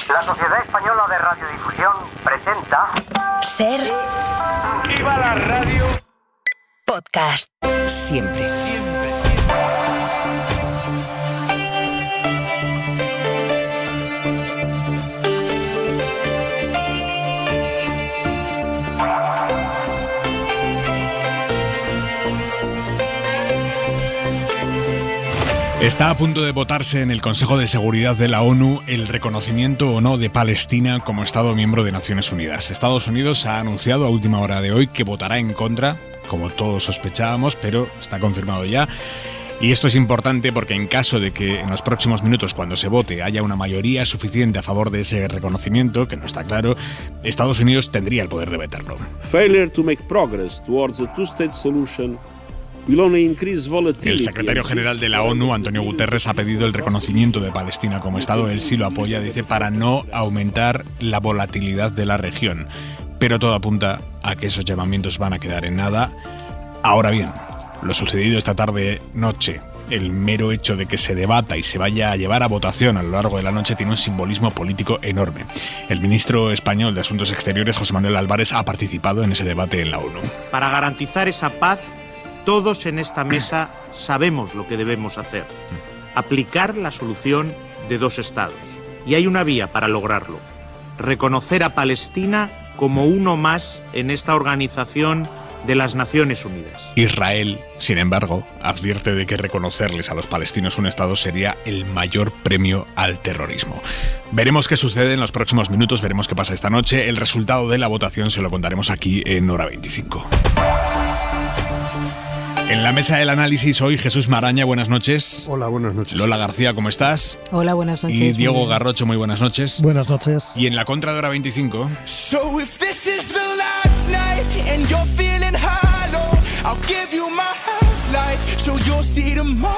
La Sociedad Española de Radiodifusión presenta... Ser... ¡Viva la radio! Podcast. Siempre. Está a punto de votarse en el Consejo de Seguridad de la ONU el reconocimiento o no de Palestina como Estado miembro de Naciones Unidas. Estados Unidos ha anunciado a última hora de hoy que votará en contra, como todos sospechábamos, pero está confirmado ya. Y esto es importante porque en caso de que en los próximos minutos, cuando se vote, haya una mayoría suficiente a favor de ese reconocimiento, que no está claro, Estados Unidos tendría el poder de vetarlo. Failure to make progress towards a two-state solution. El secretario general de la ONU, Antonio Guterres, ha pedido el reconocimiento de Palestina como Estado. Él sí lo apoya, dice, para no aumentar la volatilidad de la región. Pero todo apunta a que esos llamamientos van a quedar en nada. Ahora bien, lo sucedido esta tarde-noche, el mero hecho de que se debata y se vaya a llevar a votación a lo largo de la noche, tiene un simbolismo político enorme. El ministro español de Asuntos Exteriores, José Manuel Álvarez, ha participado en ese debate en la ONU. Para garantizar esa paz, todos en esta mesa sabemos lo que debemos hacer: aplicar la solución de dos estados. Y hay una vía para lograrlo: reconocer a Palestina como uno más en esta organización de las Naciones Unidas. Israel, sin embargo, advierte de que reconocerles a los palestinos un estado sería el mayor premio al terrorismo. Veremos qué sucede en los próximos minutos, veremos qué pasa esta noche. El resultado de la votación se lo contaremos aquí en Hora 25. En la mesa del análisis hoy, Jesús Maraña, buenas noches. Hola, buenas noches. Lola García, ¿cómo estás? Hola, buenas noches. Y Diego Garrocho, muy buenas noches. Buenas noches. Y en la contra de Hora 25... So if this is the last night and you're feeling hollow, I'll give you my half-life so you'll see tomorrow.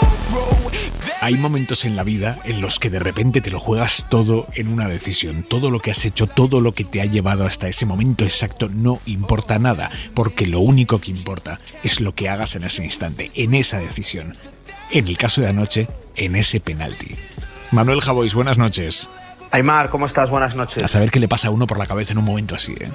Hay momentos en la vida en los que de repente te lo juegas todo en una decisión. Todo lo que has hecho, todo lo que te ha llevado hasta ese momento exacto no importa nada, porque lo único que importa es lo que hagas en ese instante, en esa decisión. En el caso de anoche, en ese penalti. Manuel Javois, buenas noches. Aimar, ¿cómo estás? Buenas noches. A saber qué le pasa a uno por la cabeza en un momento así, ¿eh?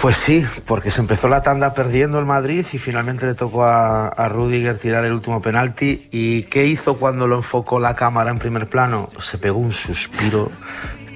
Pues sí, porque se empezó la tanda perdiendo el Madrid y finalmente le tocó a Rüdiger tirar el último penalti. ¿Y qué hizo cuando lo enfocó la cámara en primer plano? Se pegó un suspiro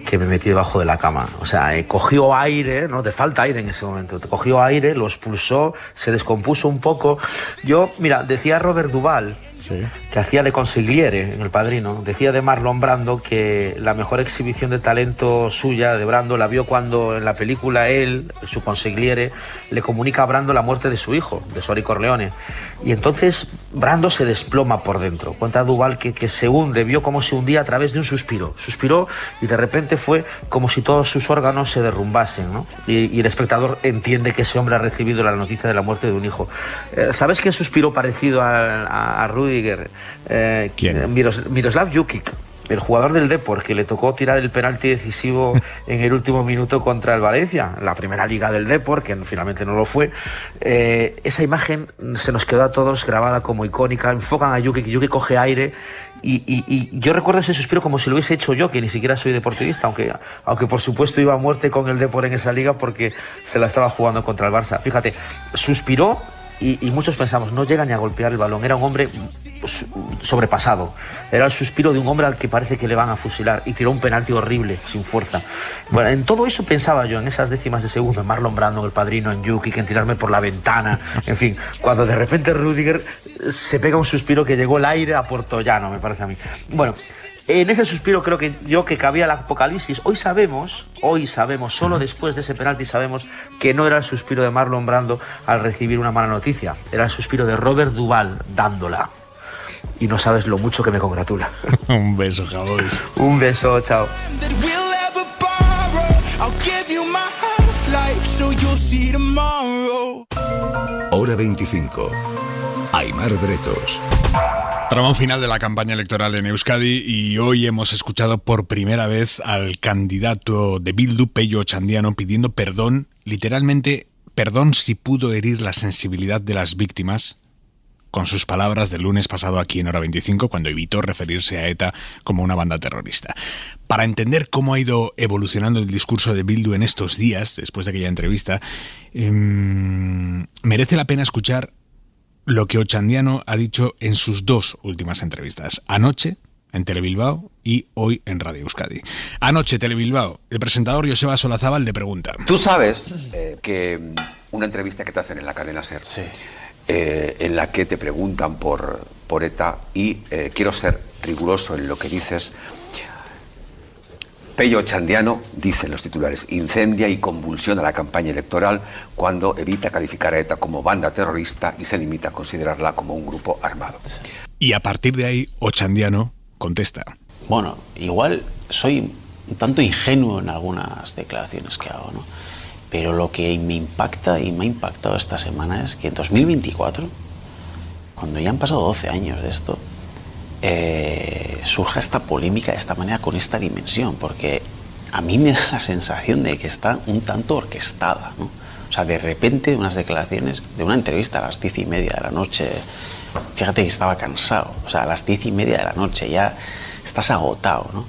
que me metí debajo de la cama. O sea, cogió aire, no te falta aire en ese momento, te cogió aire, lo expulsó, se descompuso un poco. Yo, mira, decía Robert Duvall, sí, que hacía de consigliere en El Padrino, decía de Marlon Brando que la mejor exhibición de talento suya, de Brando, la vio cuando en la película él, su consigliere, le comunica a Brando la muerte de su hijo, de Sori Corleone. Y entonces Brando se desploma por dentro. Cuenta Duvall que se hunde, vio cómo se hundía a través de un suspiro. Suspiró y de repente fue como si todos sus órganos se derrumbasen, ¿no? Y el espectador entiende que ese hombre ha recibido la noticia de la muerte de un hijo. ¿Sabes qué suspiro parecido a Rüdiger? ¿Quién? Miroslav Jukic, el jugador del Depor, que le tocó tirar el penalti decisivo en el último minuto contra el Valencia, la primera liga del Depor, que finalmente no lo fue. Esa imagen se nos quedó a todos grabada como icónica. Enfocan a Jukic, Jukic coge aire y yo recuerdo ese suspiro como si lo hubiese hecho yo, que ni siquiera soy deportivista, aunque por supuesto iba a muerte con el Depor en esa liga porque se la estaba jugando contra el Barça. Fíjate, suspiró. Y muchos pensamos, no llega ni a golpear el balón. Era un hombre sobrepasado. Era el suspiro de un hombre al que parece que le van a fusilar. Y tiró un penalti horrible, sin fuerza. Bueno, en todo eso pensaba yo, en esas décimas de segundo, en Marlon Brando, en El Padrino, en Jukic, en tirarme por la ventana. En fin, cuando de repente Rüdiger se pega un suspiro que llegó el aire a Puerto Llano, me parece a mí. Bueno, en ese suspiro creo que cabía el apocalipsis. Hoy sabemos, solo después de ese penalti sabemos que no era el suspiro de Marlon Brando al recibir una mala noticia. Era el suspiro de Robert Duvall dándola. Y no sabes lo mucho que me congratula. Un beso, Javois. Un beso, chao. Hora 25. Aimar Bretos. Tramo final de la campaña electoral en Euskadi y hoy hemos escuchado por primera vez al candidato de Bildu, Pello Otxandiano, pidiendo perdón, literalmente perdón si pudo herir la sensibilidad de las víctimas, con sus palabras del lunes pasado aquí en Hora 25, cuando evitó referirse a ETA como una banda terrorista. Para entender cómo ha ido evolucionando el discurso de Bildu en estos días, después de aquella entrevista, merece la pena escuchar lo que Otxandiano ha dicho en sus 2 últimas entrevistas. Anoche en Telebilbao y hoy en Radio Euskadi. Anoche, Telebilbao, el presentador Joseba Solazábal le pregunta: Tú sabes que una entrevista que te hacen en la cadena SER, sí, en la que te preguntan por ETA, y quiero ser riguroso en lo que dices. Pello Otxandiano, dicen los titulares, incendia y convulsiona la campaña electoral cuando evita calificar a ETA como banda terrorista y se limita a considerarla como un grupo armado. Y a partir de ahí, Otxandiano contesta: bueno, igual soy un tanto ingenuo en algunas declaraciones que hago, ¿no? Pero lo que me impacta y me ha impactado esta semana es que en 2024, cuando ya han pasado 12 años de esto, surja esta polémica de esta manera, con esta dimensión, porque a mí me da la sensación de que está un tanto orquestada, ¿no? O sea, de repente unas declaraciones de una entrevista a las 10:30 de la noche, fíjate que estaba cansado, o sea, a las 10:30 de la noche ya estás agotado, ¿no?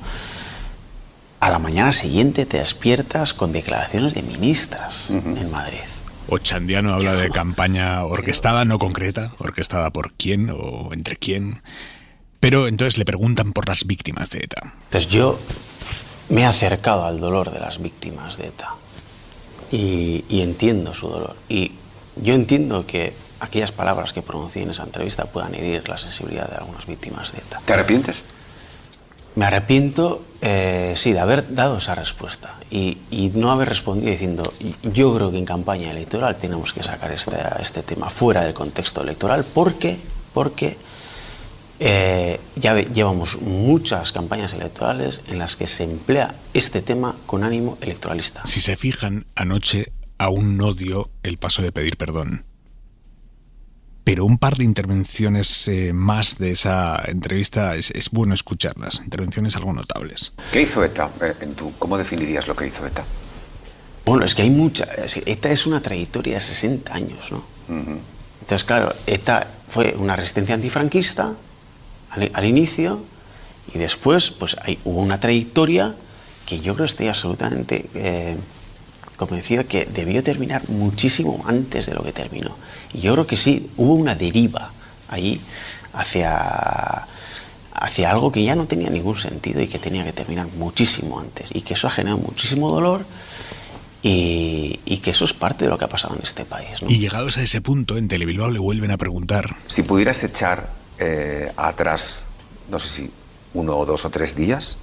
A la mañana siguiente te despiertas con declaraciones de ministras en Madrid. Otxandiano habla de campaña orquestada, no concreta, orquestada por quién o entre quién. Pero entonces le preguntan por las víctimas de ETA. Entonces yo me he acercado al dolor de las víctimas de ETA y entiendo su dolor. Y yo entiendo que aquellas palabras que pronuncié en esa entrevista puedan herir la sensibilidad de algunas víctimas de ETA. ¿Te arrepientes? Me arrepiento, sí, de haber dado esa respuesta y no haber respondido diciendo: yo creo que en campaña electoral tenemos que sacar este tema fuera del contexto electoral porque ya llevamos muchas campañas electorales en las que se emplea este tema con ánimo electoralista. Si se fijan, anoche aún no dio el paso de pedir perdón. Pero un par de intervenciones más de esa entrevista es bueno escucharlas, intervenciones algo notables. ¿Qué hizo ETA? ¿Cómo definirías lo que hizo ETA? Bueno, es que hay mucha... ETA es una trayectoria de 60 años, ¿no? Entonces, claro, ETA fue una resistencia antifranquista al inicio, y después pues hubo una trayectoria que yo creo que estoy absolutamente convencido que debió terminar muchísimo antes de lo que terminó. Y yo creo que sí, hubo una deriva ahí hacia algo que ya no tenía ningún sentido y que tenía que terminar muchísimo antes, y que eso ha generado muchísimo dolor y que eso es parte de lo que ha pasado en este país, ¿no? Y llegados a ese punto, en Telebilbao le vuelven a preguntar: si pudieras echar atrás, no sé si 1 o 2 o 3 días,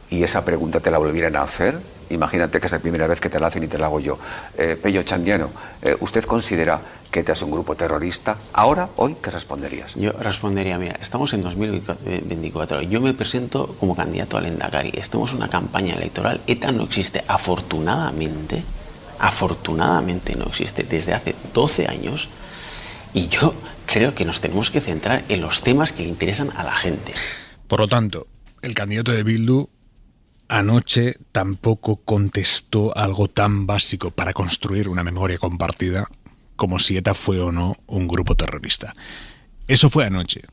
y esa pregunta te la volvieran a hacer, imagínate que es la primera vez que te la hacen y te la hago yo. Pello Otxandiano, ¿usted considera que ETA es un grupo terrorista? Ahora, hoy, ¿qué responderías? Yo respondería: mira, estamos en 2024, yo me presento como candidato al Lehendakari, estamos en una campaña electoral, ETA no existe, afortunadamente no existe desde hace 12 años, y yo creo que nos tenemos que centrar en los temas que le interesan a la gente. Por lo tanto, el candidato de Bildu anoche tampoco contestó algo tan básico para construir una memoria compartida como si ETA fue o no un grupo terrorista. Eso fue anoche.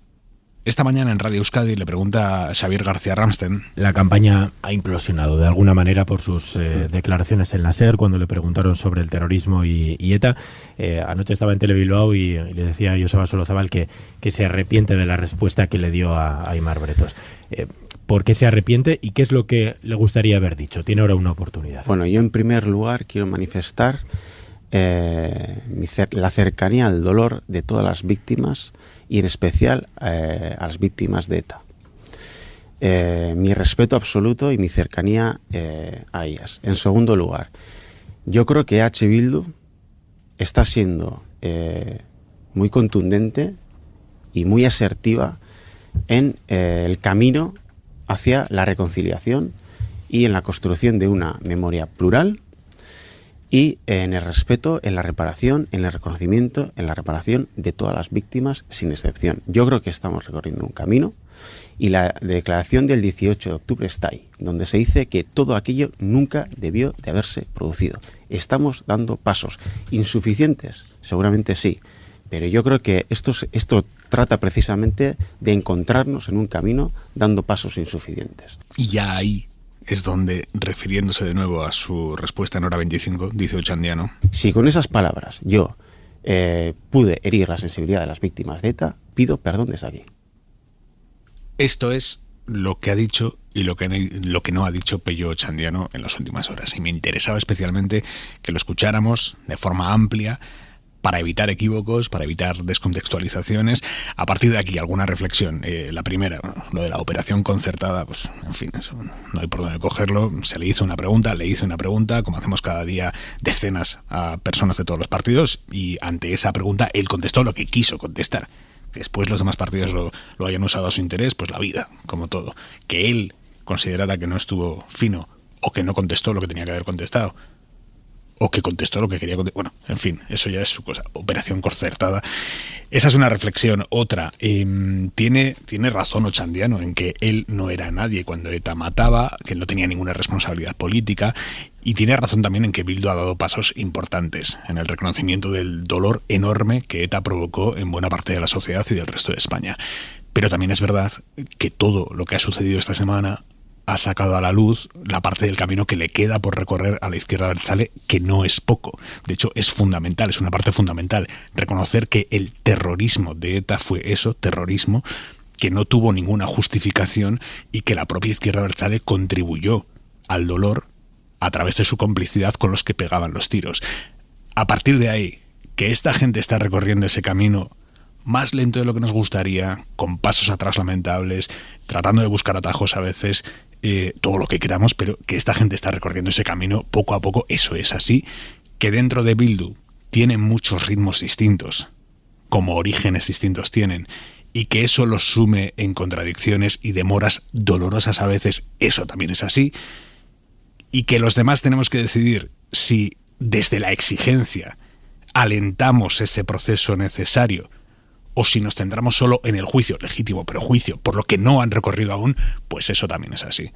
Esta mañana en Radio Euskadi le pregunta a Xavier García Ramsten. La campaña ha implosionado de alguna manera por sus declaraciones en la SER cuando le preguntaron sobre el terrorismo y ETA. Anoche estaba en Telebilbao y le decía a Joseba Solazábal que se arrepiente de la respuesta que le dio a Aimar Bretos. ¿Por qué se arrepiente y qué es lo que le gustaría haber dicho? Tiene ahora una oportunidad. Bueno, yo en primer lugar quiero manifestar la cercanía al dolor de todas las víctimas y en especial a las víctimas de ETA. Mi respeto absoluto y mi cercanía a ellas. En segundo lugar, yo creo que H. Bildu está siendo muy contundente y muy asertiva en el camino hacia la reconciliación y en la construcción de una memoria plural y en el respeto, en la reparación, en el reconocimiento, en la reparación de todas las víctimas sin excepción. Yo creo que estamos recorriendo un camino y la declaración del 18 de octubre está ahí, donde se dice que todo aquello nunca debió de haberse producido. Estamos dando pasos insuficientes, seguramente sí, Pero yo creo que esto trata precisamente de encontrarnos en un camino dando pasos insuficientes. Y ya ahí es donde, refiriéndose de nuevo a su respuesta en Hora 25, dice Ochandiano: si con esas palabras yo pude herir la sensibilidad de las víctimas de ETA, pido perdón desde aquí. Esto es lo que ha dicho y lo que no ha dicho Pello Ochandiano en las últimas horas. Y me interesaba especialmente que lo escucháramos de forma amplia, para evitar equívocos, para evitar descontextualizaciones. A partir de aquí, alguna reflexión. La primera, lo de la operación concertada, pues en fin, eso no hay por dónde cogerlo. Se le hizo una pregunta, como hacemos cada día decenas a personas de todos los partidos, y ante esa pregunta él contestó lo que quiso contestar. Después los demás partidos lo hayan usado a su interés, pues la vida, como todo. Que él considerara que no estuvo fino, o que no contestó lo que tenía que haber contestado, o que contestó lo que quería contestar. Bueno, en fin, eso ya es su cosa. Operación concertada. Esa es una reflexión. Otra, tiene razón Ochandiano en que él no era nadie cuando ETA mataba, que él no tenía ninguna responsabilidad política, y tiene razón también en que Bildu ha dado pasos importantes en el reconocimiento del dolor enorme que ETA provocó en buena parte de la sociedad y del resto de España. Pero también es verdad que todo lo que ha sucedido esta semana ha sacado a la luz la parte del camino que le queda por recorrer a la izquierda abertzale, que no es poco. De hecho, es fundamental, es una parte fundamental. Reconocer que el terrorismo de ETA fue eso, terrorismo, que no tuvo ninguna justificación y que la propia izquierda abertzale contribuyó al dolor a través de su complicidad con los que pegaban los tiros. A partir de ahí, que esta gente está recorriendo ese camino más lento de lo que nos gustaría, con pasos atrás lamentables, tratando de buscar atajos a veces, todo lo que queramos, pero que esta gente está recorriendo ese camino poco a poco, eso es así. Que dentro de Bildu tienen muchos ritmos distintos, como orígenes distintos tienen, y que eso los sume en contradicciones y demoras dolorosas a veces, eso también es así. Y que los demás tenemos que decidir si desde la exigencia alentamos ese proceso necesario, o si nos centramos solo en el juicio, legítimo, pero juicio, por lo que no han recorrido aún, pues eso también es así.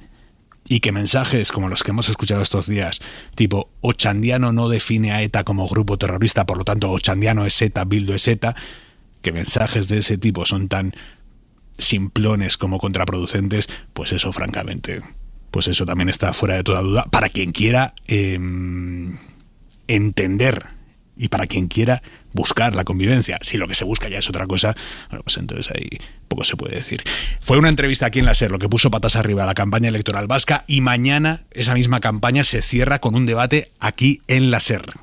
Y que mensajes como los que hemos escuchado estos días, tipo Ochandiano no define a ETA como grupo terrorista, por lo tanto Ochandiano es ETA, Bildu es ETA, que mensajes de ese tipo son tan simplones como contraproducentes, pues eso francamente, pues eso también está fuera de toda duda, para quien quiera entender y para quien quiera buscar la convivencia. Si lo que se busca ya es otra cosa, bueno, pues entonces ahí poco se puede decir. Fue una entrevista aquí en la SER, lo que puso patas arriba a la campaña electoral vasca, y mañana esa misma campaña se cierra con un debate aquí en la SER.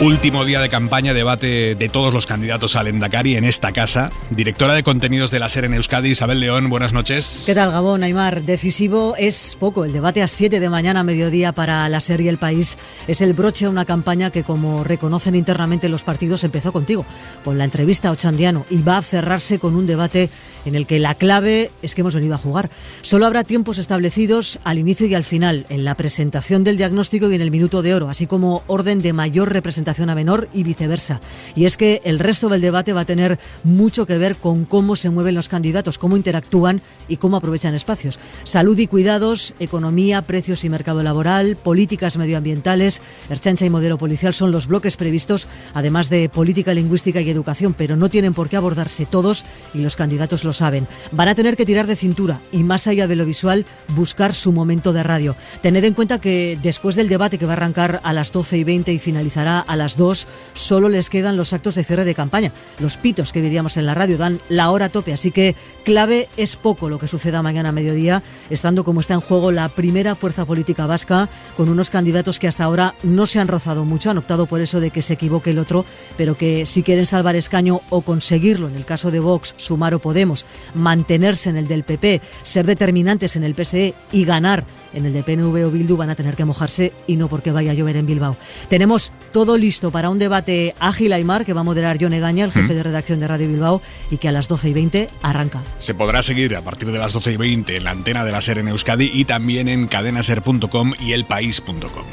Último día de campaña, debate de todos los candidatos al Endacari en esta casa. Directora de contenidos de la SER en Euskadi, Isabel León, buenas noches. ¿Qué tal, Gabón, Aimar? Decisivo es poco. El debate a 7 de mañana a mediodía para la SER y El País es el broche a una campaña que, como reconocen internamente los partidos, empezó contigo, con la entrevista a Ochandiano, y va a cerrarse con un debate en el que la clave es que hemos venido a jugar. Solo habrá tiempos establecidos al inicio y al final, en la presentación del diagnóstico y en el minuto de oro, así como orden de mayor representación a menor y viceversa. Y es que el resto del debate va a tener mucho que ver con cómo se mueven los candidatos, cómo interactúan y cómo aprovechan espacios. Salud y cuidados, economía, precios y mercado laboral, políticas medioambientales, Ertzaintza y modelo policial son los bloques previstos, además de política lingüística y educación, pero no tienen por qué abordarse todos y los candidatos lo saben. Van a tener que tirar de cintura y, más allá de lo visual, buscar su momento de radio. Tened en cuenta que después del debate, que va a arrancar a las 12:20 y finalizará a las 2, solo les quedan los actos de cierre de campaña. Los pitos que vivíamos en la radio dan la hora tope, así que clave es poco lo que suceda mañana a mediodía, estando como está en juego la primera fuerza política vasca, con unos candidatos que hasta ahora no se han rozado mucho, han optado por eso de que se equivoque el otro, pero que si quieren salvar escaño o conseguirlo, en el caso de Vox, Sumar o Podemos, mantenerse en el del PP, ser determinantes en el PSE y ganar en el de PNV o Bildu, van a tener que mojarse, y no porque vaya a llover en Bilbao. Tenemos todo listo para un debate ágil, Aimar, que va a moderar Jon Egaña, el jefe de redacción de Radio Bilbao, y que a las 12:20 arranca. Se podrá seguir a partir de las 12:20 en la antena de la SER en Euskadi y también en cadenaser.com y elpaís.com.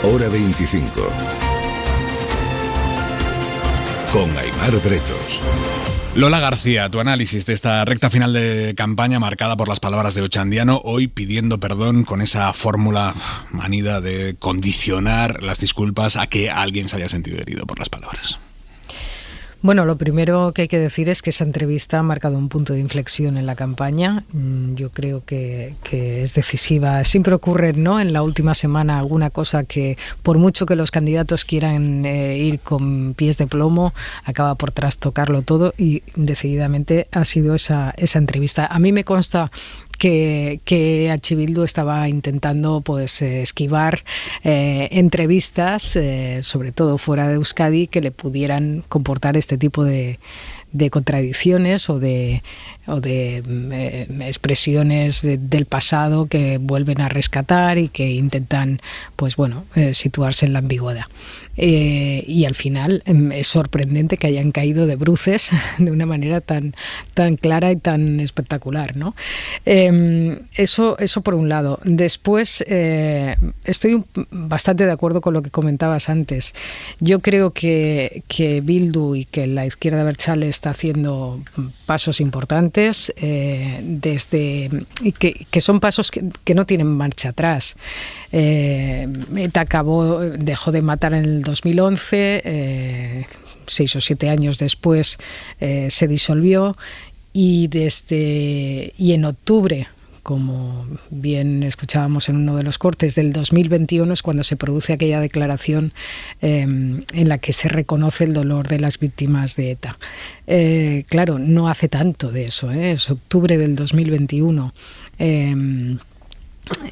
Hora 25. Con Aimar Bretos. Lola García, tu análisis de esta recta final de campaña marcada por las palabras de Ochandiano, hoy pidiendo perdón con esa fórmula manida de condicionar las disculpas a que alguien se haya sentido herido por las palabras. Bueno, lo primero que hay que decir es que esa entrevista ha marcado un punto de inflexión en la campaña. Yo creo que es decisiva. Siempre ocurre, ¿no?, en la última semana alguna cosa que, por mucho que los candidatos quieran ir con pies de plomo, acaba por trastocarlo todo, y decididamente ha sido esa entrevista. A mí me consta que H. Bildu estaba intentando pues esquivar entrevistas, sobre todo fuera de Euskadi, que le pudieran comportar este tipo de contradicciones o de expresiones del pasado que vuelven a rescatar y que intentan, pues bueno, situarse en la ambigüedad. Y al final es sorprendente que hayan caído de bruces de una manera tan clara y tan espectacular, ¿no? Eso por un lado. Después, estoy bastante de acuerdo con lo que comentabas antes. Yo creo que Bildu y que la izquierda abertzale está haciendo pasos importantes, que son pasos que no tienen marcha atrás. ETA dejó de matar en el 2011, 6 o 7 años después se disolvió, y en octubre, como bien escuchábamos en uno de los cortes, del 2021 es cuando se produce aquella declaración en la que se reconoce el dolor de las víctimas de ETA. Claro, no hace tanto de eso, es octubre del 2021.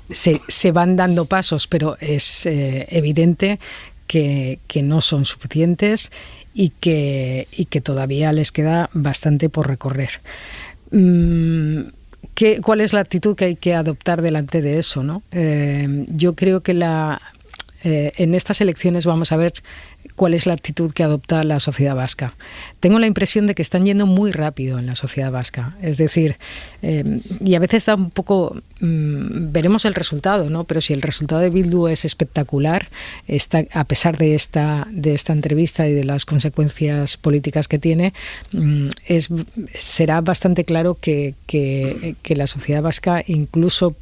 Se van dando pasos, pero es evidente que no son suficientes y que todavía les queda bastante por recorrer. ¿Cuál es la actitud que hay que adoptar delante de eso, ¿no? Yo creo que en estas elecciones vamos a ver cuál es la actitud que adopta la sociedad vasca. Tengo la impresión de que están yendo muy rápido en la sociedad vasca. Es decir, y a veces da un poco... veremos el resultado, ¿no? Pero si el resultado de Bildu es espectacular, a pesar de esta entrevista y de las consecuencias políticas que tiene, será bastante claro que la sociedad vasca incluso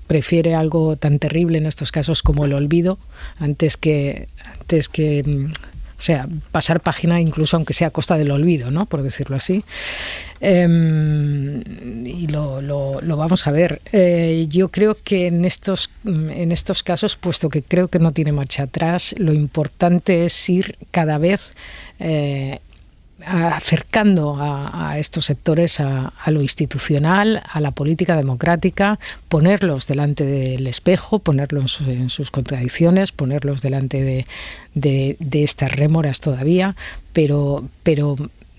prefiere algo tan terrible en estos casos como el olvido antes que o sea, pasar página, incluso aunque sea a costa del olvido, ¿no?, por decirlo así. Y lo vamos a ver. Yo creo que en estos casos, puesto que creo que no tiene marcha atrás, lo importante es ir cada vez acercando a estos sectores a lo institucional, a la política democrática, ponerlos delante del espejo, ponerlos en sus contradicciones, ponerlos delante de estas rémoras todavía, pero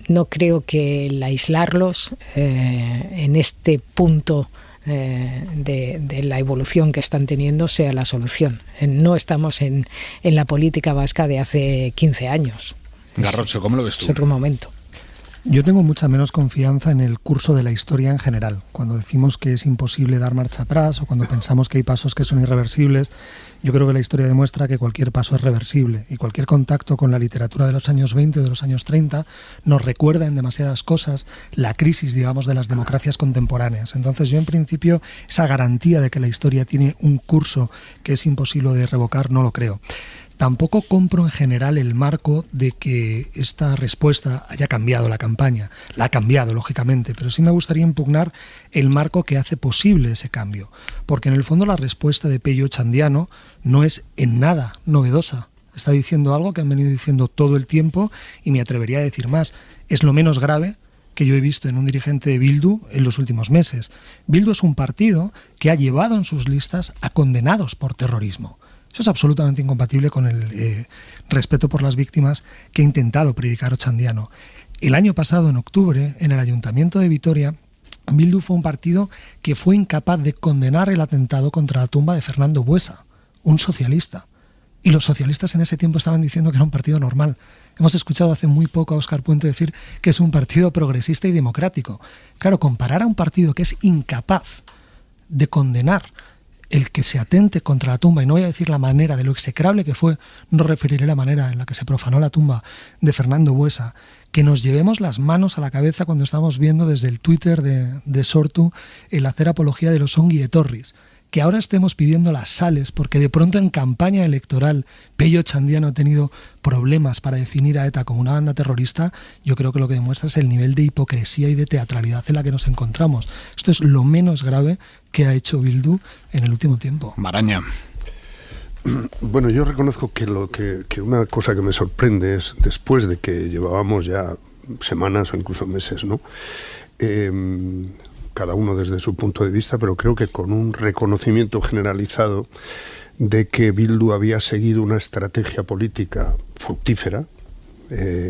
no creo que el aislarlos en este punto de la evolución que están teniendo sea la solución. No estamos en la política vasca de hace 15 años. Garrocho, ¿cómo lo ves tú? Es otro momento. Yo tengo mucha menos confianza en el curso de la historia en general. Cuando decimos que es imposible dar marcha atrás o cuando pensamos que hay pasos que son irreversibles, yo creo que la historia demuestra que cualquier paso es reversible, y cualquier contacto con la literatura de los años 20 o de los años 30 nos recuerda en demasiadas cosas la crisis, digamos, de las democracias contemporáneas. Entonces yo, en principio, esa garantía de que la historia tiene un curso que es imposible de revocar, no lo creo. Tampoco compro en general el marco de que esta respuesta haya cambiado la campaña. La ha cambiado, lógicamente, pero sí me gustaría impugnar el marco que hace posible ese cambio. Porque en el fondo la respuesta de Pello Ochandiano no es en nada novedosa. Está diciendo algo que han venido diciendo todo el tiempo, y me atrevería a decir más. Es lo menos grave que yo he visto en un dirigente de Bildu en los últimos meses. Bildu es un partido que ha llevado en sus listas a condenados por terrorismo. Eso es absolutamente incompatible con el respeto por las víctimas que ha intentado predicar Ochandiano. El año pasado, en octubre, en el Ayuntamiento de Vitoria, Bildu fue un partido que fue incapaz de condenar el atentado contra la tumba de Fernando Buesa, un socialista. Y los socialistas en ese tiempo estaban diciendo que era un partido normal. Hemos escuchado hace muy poco a Óscar Puente decir que es un partido progresista y democrático. Claro, comparar a un partido que es incapaz de condenar el que se atente contra la tumba, y no voy a decir la manera, de lo execrable que fue, no referiré la manera en la que se profanó la tumba de Fernando Buesa, que nos llevemos las manos a la cabeza cuando estamos viendo desde el Twitter de Sortu el hacer apología de los Ongi Etorris, que ahora estemos pidiendo las sales porque de pronto en campaña electoral Pello Otxandiano ha tenido problemas para definir a ETA como una banda terrorista. Yo creo que lo que demuestra es el nivel de hipocresía y de teatralidad en la que nos encontramos. Esto es lo menos grave que ha hecho Bildu en el último tiempo. Maraña. Bueno, yo reconozco que una cosa que me sorprende es, después de que llevábamos ya semanas o incluso meses, ¿no? Cada uno desde su punto de vista, pero creo que con un reconocimiento generalizado de que Bildu había seguido una estrategia política fructífera,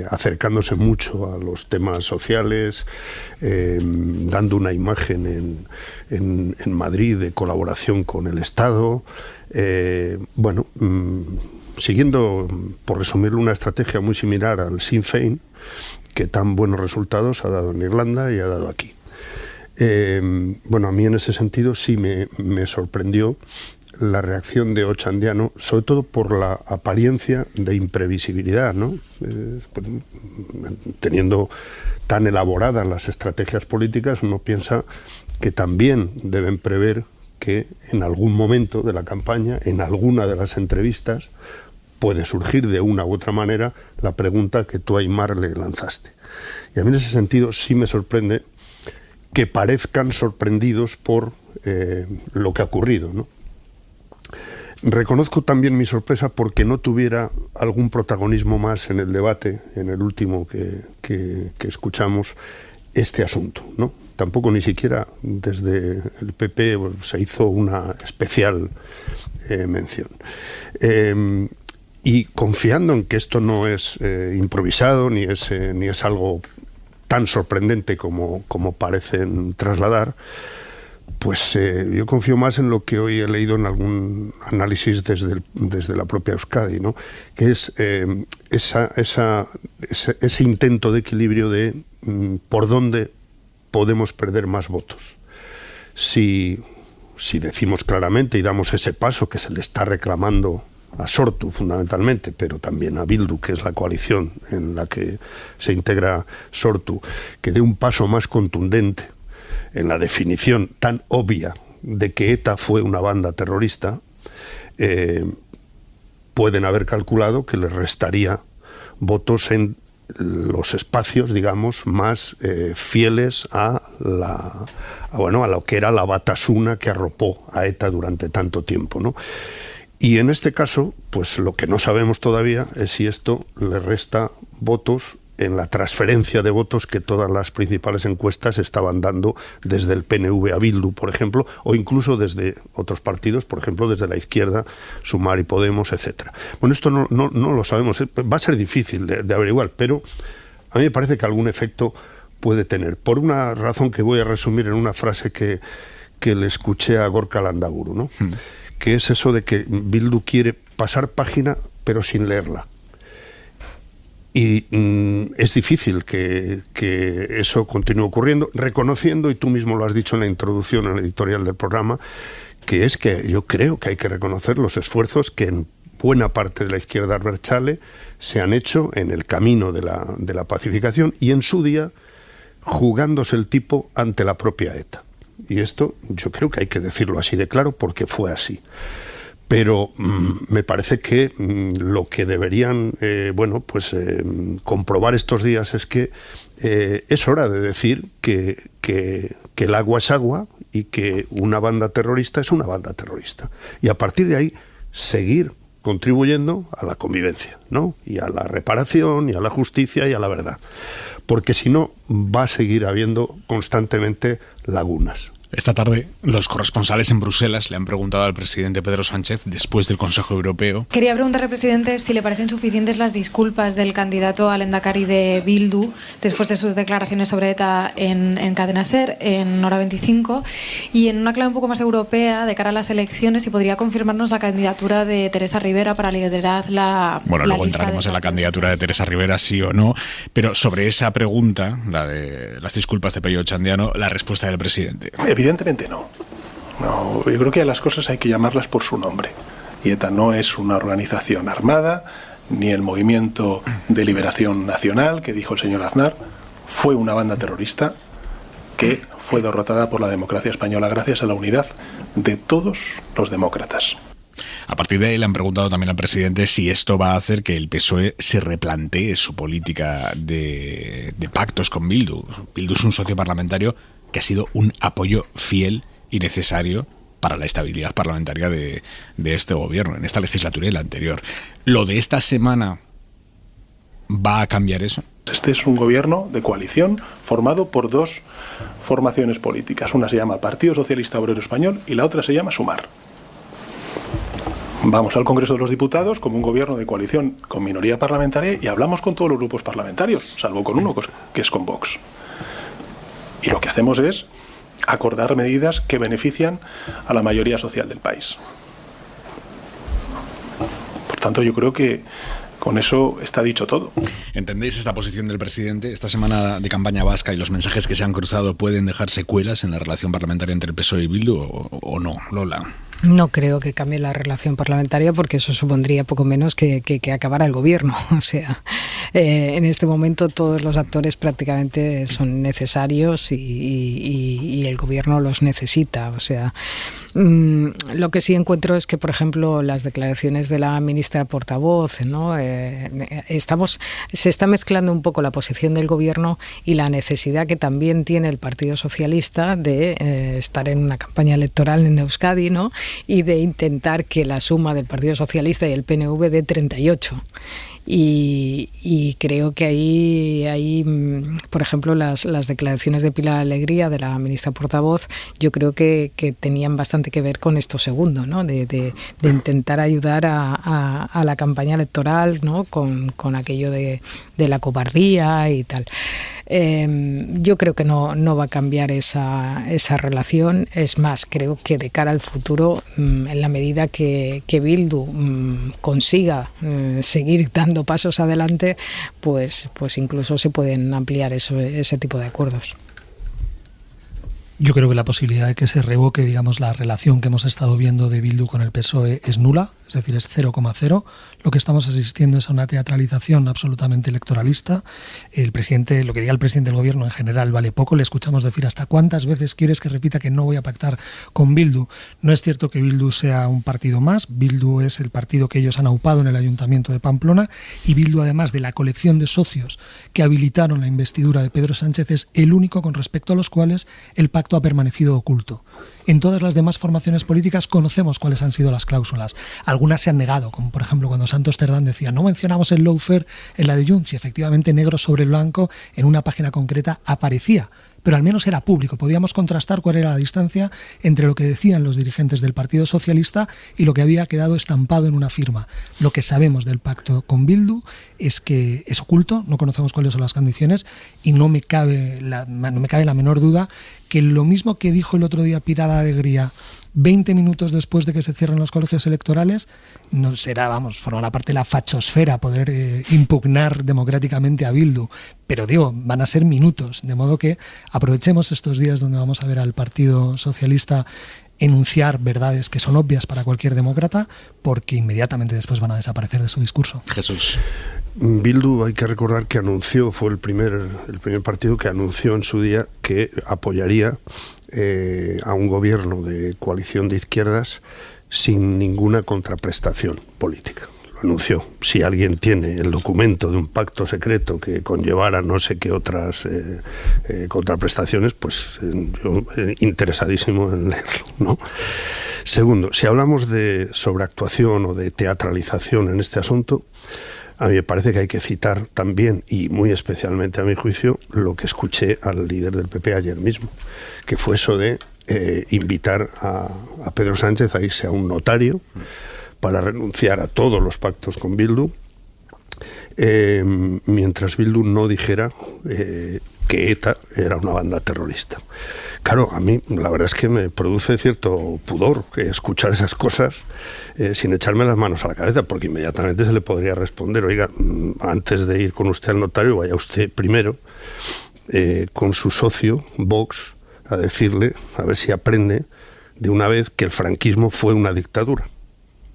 acercándose mucho a los temas sociales, dando una imagen en Madrid de colaboración con el Estado, siguiendo, por resumirlo, una estrategia muy similar al Sinn Féin, que tan buenos resultados ha dado en Irlanda y ha dado aquí. A mí en ese sentido sí me sorprendió la reacción de Otxandiano, sobre todo por la apariencia de imprevisibilidad, ¿no? Teniendo tan elaboradas las estrategias políticas, uno piensa que también deben prever que en algún momento de la campaña, en alguna de las entrevistas, puede surgir de una u otra manera la pregunta que tú a Aimar le lanzaste. Y a mí en ese sentido sí me sorprende que parezcan sorprendidos por lo que ha ocurrido, ¿no? Reconozco también mi sorpresa porque no tuviera algún protagonismo más en el debate, en el último que escuchamos, este asunto, ¿no? Tampoco ni siquiera desde el PP se hizo una especial mención. Y confiando en que esto no es improvisado ni es algo tan sorprendente como parecen trasladar, pues yo confío más en lo que hoy he leído en algún análisis desde la propia Euskadi, ¿no? Que es ese intento de equilibrio de por dónde podemos perder más votos. Si decimos claramente y damos ese paso que se le está reclamando a Sortu fundamentalmente, pero también a Bildu, que es la coalición en la que se integra Sortu, que dé un paso más contundente en la definición tan obvia de que ETA fue una banda terrorista, pueden haber calculado que les restaría votos en los espacios, digamos, más fieles a lo que era la batasuna que arropó a ETA durante tanto tiempo, ¿no? Y en este caso, pues lo que no sabemos todavía es si esto le resta votos en la transferencia de votos que todas las principales encuestas estaban dando desde el PNV a Bildu, por ejemplo, o incluso desde otros partidos, por ejemplo, desde la izquierda, Sumar y Podemos, etcétera. Bueno, esto no lo sabemos, va a ser difícil de averiguar, pero a mí me parece que algún efecto puede tener, por una razón que voy a resumir en una frase que le escuché a Gorka Landaburu, ¿no? Que es eso de que Bildu quiere pasar página pero sin leerla. Y es difícil que eso continúe ocurriendo, reconociendo, y tú mismo lo has dicho en la introducción, en el editorial del programa, que es que yo creo que hay que reconocer los esfuerzos que en buena parte de la izquierda abertzale se han hecho en el camino de la pacificación y en su día jugándose el tipo ante la propia ETA. Y esto yo creo que hay que decirlo así de claro porque fue así. Pero me parece que lo que deberían comprobar estos días es que es hora de decir que el agua es agua y que una banda terrorista es una banda terrorista. Y a partir de ahí seguir contribuyendo a la convivencia, ¿no? Y a la reparación, y a la justicia, y a la verdad. Porque si no, va a seguir habiendo constantemente lagunas. Esta tarde, los corresponsales en Bruselas le han preguntado al presidente Pedro Sánchez, después del Consejo Europeo. Quería preguntarle, presidente, si le parecen suficientes las disculpas del candidato al Endacari de Bildu después de sus declaraciones sobre ETA en Cadena SER, en Hora 25, y en una clave un poco más europea, de cara a las elecciones, si podría confirmarnos la candidatura de Teresa Rivera para liderar la luego entraremos en la candidatura de Teresa Rivera, sí o no, pero sobre esa pregunta, la de las disculpas de Pello Otxandiano, la respuesta del presidente. Evidentemente no. No, yo creo que a las cosas hay que llamarlas por su nombre. Y ETA no es una organización armada, ni el Movimiento de Liberación Nacional, que dijo el señor Aznar. Fue una banda terrorista que fue derrotada por la democracia española gracias a la unidad de todos los demócratas. A partir de ahí le han preguntado también al presidente si esto va a hacer que el PSOE se replantee su política de pactos con Bildu. Bildu es un socio parlamentario que ha sido un apoyo fiel y necesario para la estabilidad parlamentaria de este gobierno, en esta legislatura y la anterior. ¿Lo de esta semana va a cambiar eso? Este es un gobierno de coalición formado por dos formaciones políticas. Una se llama Partido Socialista Obrero Español y la otra se llama Sumar. Vamos al Congreso de los Diputados como un gobierno de coalición con minoría parlamentaria y hablamos con todos los grupos parlamentarios, salvo con uno, que es con Vox. Y lo que hacemos es acordar medidas que benefician a la mayoría social del país. Por tanto, yo creo que con eso está dicho todo. ¿Entendéis esta posición del presidente? ¿Esta semana de campaña vasca y los mensajes que se han cruzado pueden dejar secuelas en la relación parlamentaria entre el PSOE y Bildu o no, Lola? No creo que cambie la relación parlamentaria porque eso supondría poco menos que acabara el gobierno. O sea, en este momento todos los actores prácticamente son necesarios y el gobierno los necesita. O sea, lo que sí encuentro es que, por ejemplo, las declaraciones de la ministra portavoz, ¿no? Se está mezclando un poco la posición del gobierno y la necesidad que también tiene el Partido Socialista de estar en una campaña electoral en Euskadi, ¿no? Y de intentar que la suma del Partido Socialista y el PNV dé 38. Y creo que ahí, por ejemplo, las declaraciones de Pilar Alegría, de la ministra portavoz, yo creo que tenían bastante que ver con esto segundo, ¿no? De intentar ayudar a la campaña electoral, ¿no? Con aquello de la cobardía y tal. Yo creo que no va a cambiar esa relación. Es más, creo que de cara al futuro, en la medida que Bildu consiga seguir dando pasos adelante, pues incluso se pueden ampliar ese tipo de acuerdos. Yo creo que la posibilidad de que se revoque, digamos, la relación que hemos estado viendo de Bildu con el PSOE es nula, es decir, es 0,0. Lo que estamos asistiendo es a una teatralización absolutamente electoralista. El presidente, lo que diga el presidente del gobierno en general vale poco. Le escuchamos decir hasta cuántas veces quieres que repita que no voy a pactar con Bildu. No es cierto que Bildu sea un partido más. Bildu es el partido que ellos han aupado en el Ayuntamiento de Pamplona y Bildu, además de la colección de socios que habilitaron la investidura de Pedro Sánchez, es el único con respecto a los cuales el pacto ha permanecido oculto. En todas las demás formaciones políticas conocemos cuáles han sido las cláusulas. Algunas se han negado, como por ejemplo cuando Santos Cerdán decía no mencionamos el lawfare en la de Junts, y efectivamente negro sobre blanco en una página concreta aparecía. Pero al menos era público, podíamos contrastar cuál era la distancia entre lo que decían los dirigentes del Partido Socialista y lo que había quedado estampado en una firma. Lo que sabemos del pacto con Bildu es que es oculto, no conocemos cuáles son las condiciones y no me cabe la menor duda que lo mismo que dijo el otro día Pilar Alegría 20 minutos después de que se cierren los colegios electorales, no será, formará parte de la fachosfera poder impugnar democráticamente a Bildu. Pero digo, van a ser minutos, de modo que aprovechemos estos días donde vamos a ver al Partido Socialista enunciar verdades que son obvias para cualquier demócrata, porque inmediatamente después van a desaparecer de su discurso. Jesús. Bildu, hay que recordar que fue el primer partido que anunció en su día que apoyaría a un gobierno de coalición de izquierdas sin ninguna contraprestación política. Lo anunció. Si alguien tiene el documento de un pacto secreto que conllevara no sé qué otras contraprestaciones, pues yo interesadísimo en leerlo, ¿no? Segundo, si hablamos de sobreactuación o de teatralización en este asunto, a mí me parece que hay que citar también, y muy especialmente a mi juicio, lo que escuché al líder del PP ayer mismo, que fue eso de invitar a Pedro Sánchez a irse a un notario para renunciar a todos los pactos con Bildu, mientras Bildu no dijera que ETA era una banda terrorista. Claro, a mí la verdad es que me produce cierto pudor escuchar esas cosas sin echarme las manos a la cabeza, porque inmediatamente se le podría responder, oiga, antes de ir con usted al notario, vaya usted primero con su socio, Vox, a decirle, a ver si aprende de una vez que el franquismo fue una dictadura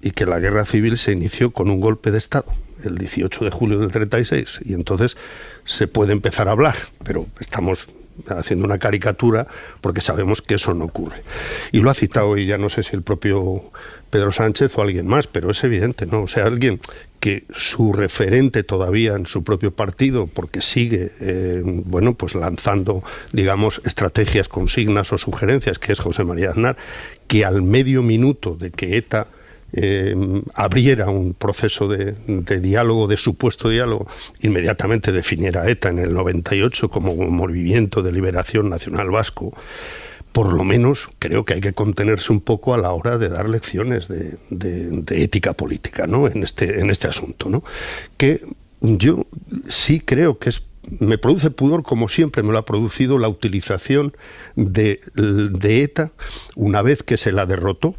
y que la guerra civil se inició con un golpe de Estado, el 18 de julio del 36, y entonces se puede empezar a hablar, pero estamos haciendo una caricatura porque sabemos que eso no ocurre. Y lo ha citado, y ya no sé si el propio Pedro Sánchez o alguien más, pero es evidente, ¿no? O sea, alguien que su referente todavía en su propio partido, porque sigue, bueno, pues lanzando, digamos, estrategias, consignas o sugerencias, que es José María Aznar, que al medio minuto de que ETA abriera un proceso de diálogo, de supuesto diálogo, inmediatamente definiera a ETA en el 98 como un movimiento de liberación nacional vasco. Por lo menos creo que hay que contenerse un poco a la hora de dar lecciones de ética política, ¿no? en este asunto, ¿no? Que yo sí creo que me produce pudor, como siempre me lo ha producido, la utilización de ETA una vez que se la derrotó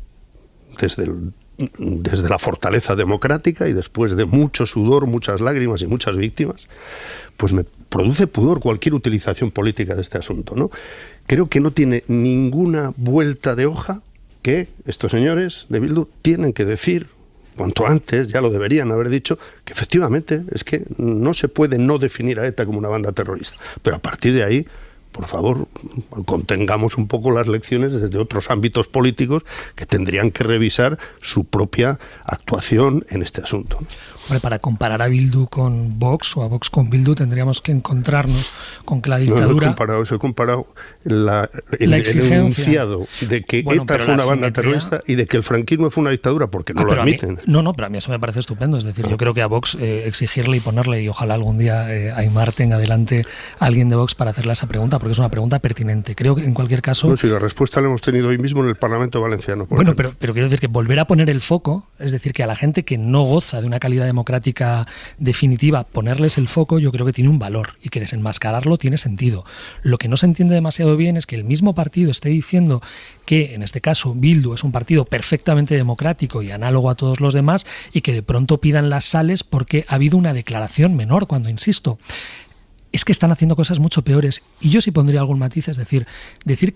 desde la fortaleza democrática y después de mucho sudor, muchas lágrimas y muchas víctimas, pues me produce pudor cualquier utilización política de este asunto, ¿no? Creo que no tiene ninguna vuelta de hoja, que estos señores de Bildu tienen que decir cuanto antes, ya lo deberían haber dicho, que efectivamente es que no se puede no definir a ETA como una banda terrorista, pero a partir de ahí, por favor, contengamos un poco las lecciones desde otros ámbitos políticos que tendrían que revisar su propia actuación en este asunto. Hombre, para comparar a Bildu con Vox o a Vox con Bildu tendríamos que encontrarnos con que la dictadura... No, he comparado el enunciado de que ETA fue una banda terrorista y de que el franquismo fue una dictadura, porque no lo admiten. Pero a mí eso me parece estupendo. Es decir, yo creo que a Vox exigirle y ponerle, y ojalá algún día Aimar tenga adelante a alguien de Vox para hacerle esa pregunta, porque es una pregunta pertinente. Creo que en cualquier caso... No, si la respuesta la hemos tenido hoy mismo en el Parlamento Valenciano. Bueno, pero quiero decir que volver a poner el foco, es decir, que a la gente que no goza de una calidad democrática definitiva, ponerles el foco, yo creo que tiene un valor y que desenmascararlo tiene sentido. Lo que no se entiende demasiado bien es que el mismo partido esté diciendo que, en este caso, Bildu es un partido perfectamente democrático y análogo a todos los demás, y que de pronto pidan las sales porque ha habido una declaración menor, cuando, insisto, es que están haciendo cosas mucho peores. Y yo sí pondría algún matiz, es decir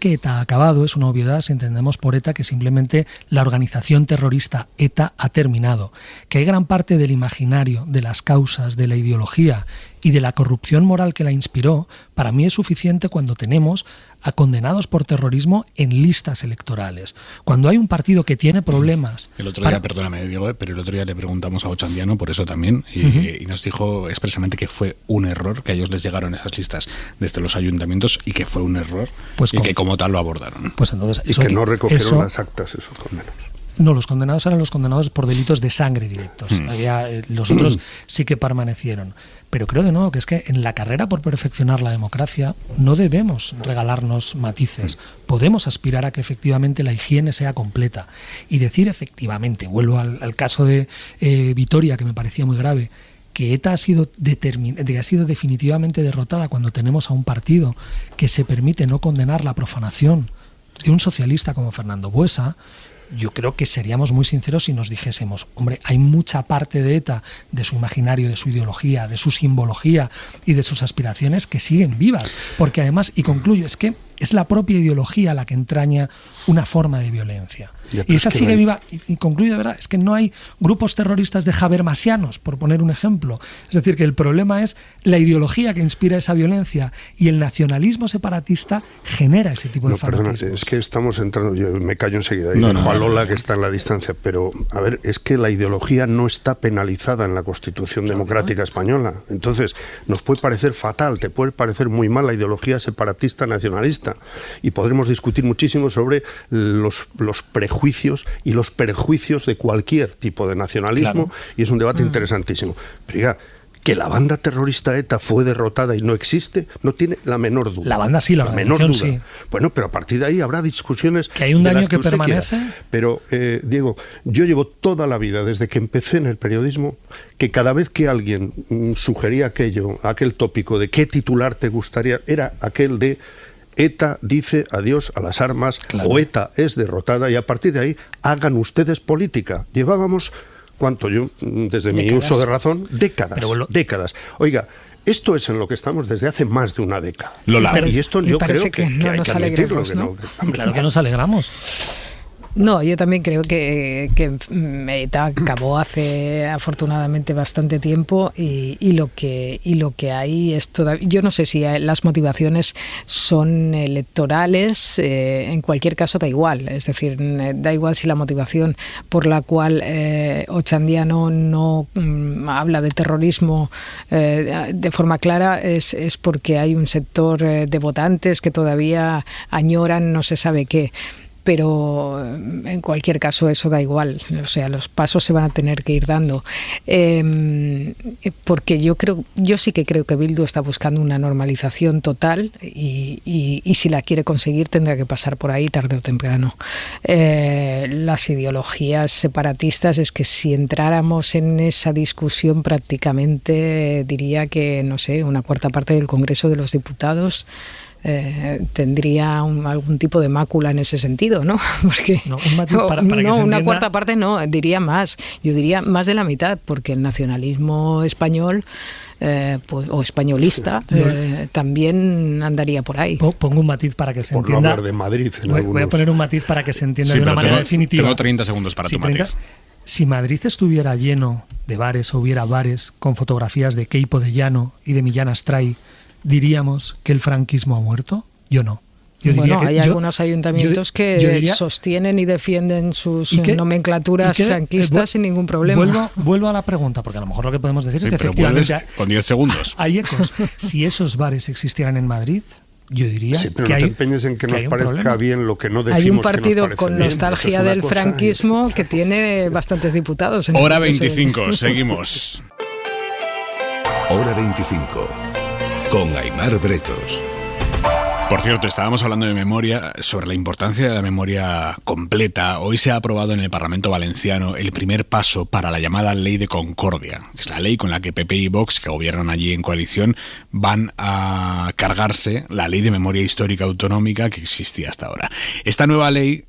que ETA ha acabado es una obviedad si entendemos por ETA que simplemente la organización terrorista ETA ha terminado. Que hay gran parte del imaginario, de las causas, de la ideología y de la corrupción moral que la inspiró, para mí es suficiente cuando tenemos a condenados por terrorismo en listas electorales. Cuando hay un partido que tiene problemas... El otro día, perdóname, Diego, pero el otro día le preguntamos a Ochandiano por eso también, y nos dijo expresamente que fue un error, que a ellos les llegaron esas listas desde los ayuntamientos y que fue un error, pues y que como tal lo abordaron. Pues entonces, y que no recogieron las actas esos condenados. No, los condenados eran los condenados por delitos de sangre directos. Los otros sí que permanecieron. Pero creo de nuevo que es que en la carrera por perfeccionar la democracia no debemos regalarnos matices. Podemos aspirar a que efectivamente la higiene sea completa y decir efectivamente, vuelvo al caso de Vitoria, que me parecía muy grave, que ETA ha sido definitivamente derrotada cuando tenemos a un partido que se permite no condenar la profanación de un socialista como Fernando Buesa. Yo creo que seríamos muy sinceros si nos dijésemos, hombre, hay mucha parte de ETA, de su imaginario, de su ideología, de su simbología y de sus aspiraciones que siguen vivas. Porque además, y concluyo, es que es la propia ideología la que entraña una forma de violencia. Y esa sigue viva, y concluyo de verdad, es que no hay grupos terroristas de habermasianos, por poner un ejemplo. Es decir, que el problema es la ideología que inspira esa violencia, y el nacionalismo separatista genera ese tipo de fanatismos. Perdona, es que estamos entrando, yo me callo enseguida, dice Juan Lola que está en la distancia, pero a ver, es que la ideología no está penalizada en la Constitución Democrática Española. Entonces, nos puede parecer fatal, te puede parecer muy mal la ideología separatista nacionalista, y podremos discutir muchísimo sobre los prejuicios y los perjuicios de cualquier tipo de nacionalismo, y es un debate interesantísimo. Pero diga, que la banda terrorista ETA fue derrotada y no existe, no tiene la menor duda. La banda sí, la menor duda. Sí. Bueno, pero a partir de ahí habrá discusiones. Que hay un daño que permanece. Quiera. Pero, Diego, yo llevo toda la vida, desde que empecé en el periodismo, que cada vez que alguien sugería aquel tópico de qué titular te gustaría, era aquel de ETA dice adiós a las armas, o ETA es derrotada, y a partir de ahí hagan ustedes política. Llevábamos, ¿cuánto yo? Desde mi uso de razón, décadas. Oiga, esto es en lo que estamos desde hace más de una década. Lola. Y esto yo creo que hay que admitirlo. Claro que nos alegramos. No, yo también creo que ETA acabó hace afortunadamente bastante tiempo y lo que hay es todavía, yo no sé si las motivaciones son electorales, en cualquier caso da igual, es decir, da igual si la motivación por la cual Ochandiano no habla de terrorismo de forma clara es porque hay un sector de votantes que todavía añoran no se sabe qué. Pero en cualquier caso eso da igual, o sea, los pasos se van a tener que ir dando, porque yo sí que creo que Bildu está buscando una normalización total y si la quiere conseguir tendrá que pasar por ahí tarde o temprano. Las ideologías separatistas, es que si entráramos en esa discusión prácticamente diría que, no sé, una cuarta parte del Congreso de los Diputados tendría algún tipo de mácula en ese sentido, ¿no? Porque no, un matiz para que se una entienda. Cuarta parte no, diría más. Yo diría más de la mitad, porque el nacionalismo español o españolista también andaría por ahí. Pongo un matiz para que se por entienda. No hablar de Madrid Voy a poner un matiz para que se entienda sí, de una manera definitiva. Tengo 30 segundos para tu matiz. Si Madrid estuviera lleno de bares o hubiera bares con fotografías de Queipo de Llano y de Millán Astray, ¿diríamos que el franquismo ha muerto? Yo no. Yo bueno, hay algunos ayuntamientos que sostienen y defienden sus nomenclaturas franquistas sin ningún problema. Vuelvo a la pregunta, porque a lo mejor lo que podemos decir es que efectivamente con 10 segundos. Hay ecos. Si esos bares existieran en Madrid, yo diría sí, pero que no te empeñes en que nos parezca bien lo que no decimos. Hay un partido con bien, nostalgia del franquismo que tiene bastantes diputados. Hora 25, seguimos. Hora 25. Con Aimar Bretos. Por cierto, estábamos hablando de memoria, sobre la importancia de la memoria completa. Hoy se ha aprobado en el Parlamento Valenciano el primer paso para la llamada Ley de Concordia, que es la ley con la que PP y Vox, que gobiernan allí en coalición, van a cargarse la Ley de Memoria Histórica Autonómica que existía hasta ahora. Esta nueva ley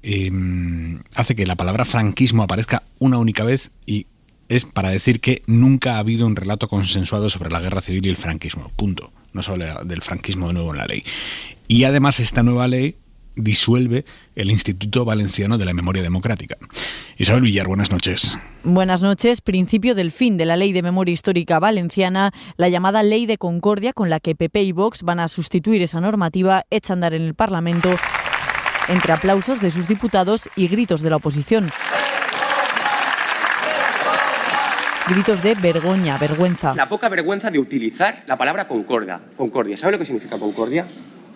hace que la palabra franquismo aparezca una única vez y es para decir que nunca ha habido un relato consensuado sobre la guerra civil y el franquismo. Punto. No se habla del franquismo de nuevo en la ley. Y además esta nueva ley disuelve el Instituto Valenciano de la Memoria Democrática. Isabel Villar, buenas noches. Buenas noches. Principio del fin de la Ley de Memoria Histórica Valenciana, la llamada Ley de Concordia, con la que PP y Vox van a sustituir esa normativa hecha andar en el Parlamento entre aplausos de sus diputados y gritos de la oposición. Gritos de vergüenza. La poca vergüenza de utilizar la palabra concordia. ¿Sabe lo que significa concordia?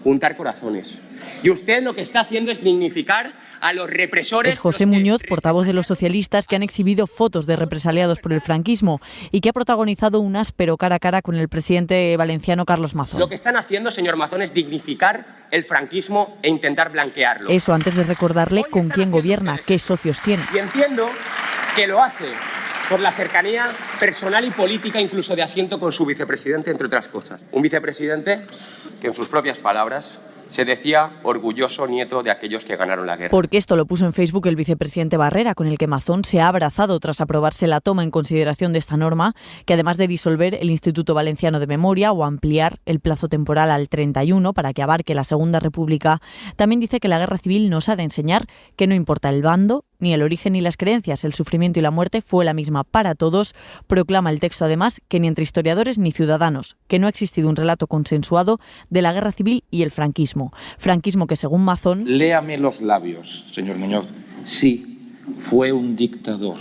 Juntar corazones. Y usted lo que está haciendo es dignificar a los represores. Es José Muñoz, portavoz de los socialistas, que han exhibido fotos de represaliados por el franquismo y que ha protagonizado un áspero cara a cara con el presidente valenciano Carlos Mazón. Lo que están haciendo, señor Mazón, es dignificar el franquismo e intentar blanquearlo. Eso antes de recordarle con quién gobierna, qué socios tiene. Y entiendo que lo hace por la cercanía personal y política, incluso de asiento con su vicepresidente, entre otras cosas. Un vicepresidente que, en sus propias palabras, se decía orgulloso nieto de aquellos que ganaron la guerra. Porque esto lo puso en Facebook el vicepresidente Barrera, con el que Mazón se ha abrazado tras aprobarse la toma en consideración de esta norma, que además de disolver el Instituto Valenciano de Memoria o ampliar el plazo temporal al 31 para que abarque la Segunda República, también dice que la guerra civil nos ha de enseñar que no importa el bando, ni el origen ni las creencias, el sufrimiento y la muerte fue la misma para todos. Proclama el texto además que ni entre historiadores ni ciudadanos, que no ha existido un relato consensuado de la guerra civil y el franquismo. Franquismo que, según Mazón... Léame los labios, señor Muñoz. Sí, fue un dictador.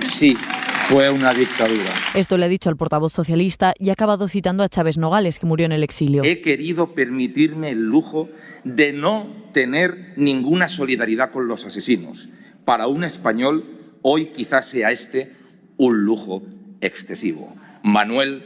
Sí, fue una dictadura. Esto le ha dicho al portavoz socialista y ha acabado citando a Chávez Nogales, que murió en el exilio. He querido permitirme el lujo de no tener ninguna solidaridad con los asesinos. Para un español, hoy quizás sea este un lujo excesivo. Manuel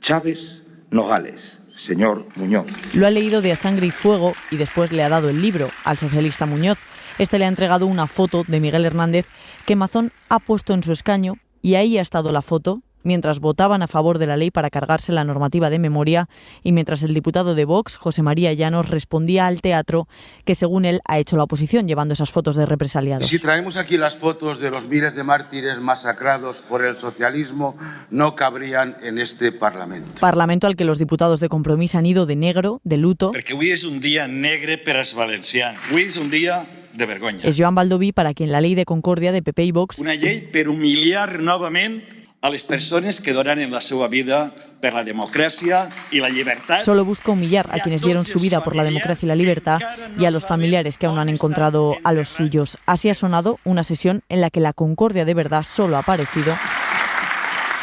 Chávez Nogales. Señor Muñoz. Lo ha leído de A Sangre y Fuego y después le ha dado el libro al socialista Muñoz. Este le ha entregado una foto de Miguel Hernández que Mazón ha puesto en su escaño y ahí ha estado la foto mientras votaban a favor de la ley para cargarse la normativa de memoria y mientras el diputado de Vox, José María Llanos, respondía al teatro que según él ha hecho la oposición llevando esas fotos de represaliados. Y si traemos aquí las fotos de los miles de mártires masacrados por el socialismo, no cabrían en este Parlamento. Parlamento al que los diputados de Compromís han ido de negro, de luto. Perquè avui és un dia negre per als valencians. Avui és un dia Es Joan Baldoví, para quien la ley de concordia de PP i Vox, una llei per humiliar novament a les persones que donen la seva vida per la democràcia i la llibertat. solo busca humillar a quienes dieron su vida por la democracia y la libertad y a los familiares que aún no han encontrado a los suyos. Así ha sonado una sesión en la que la concordia de verdad solo ha aparecido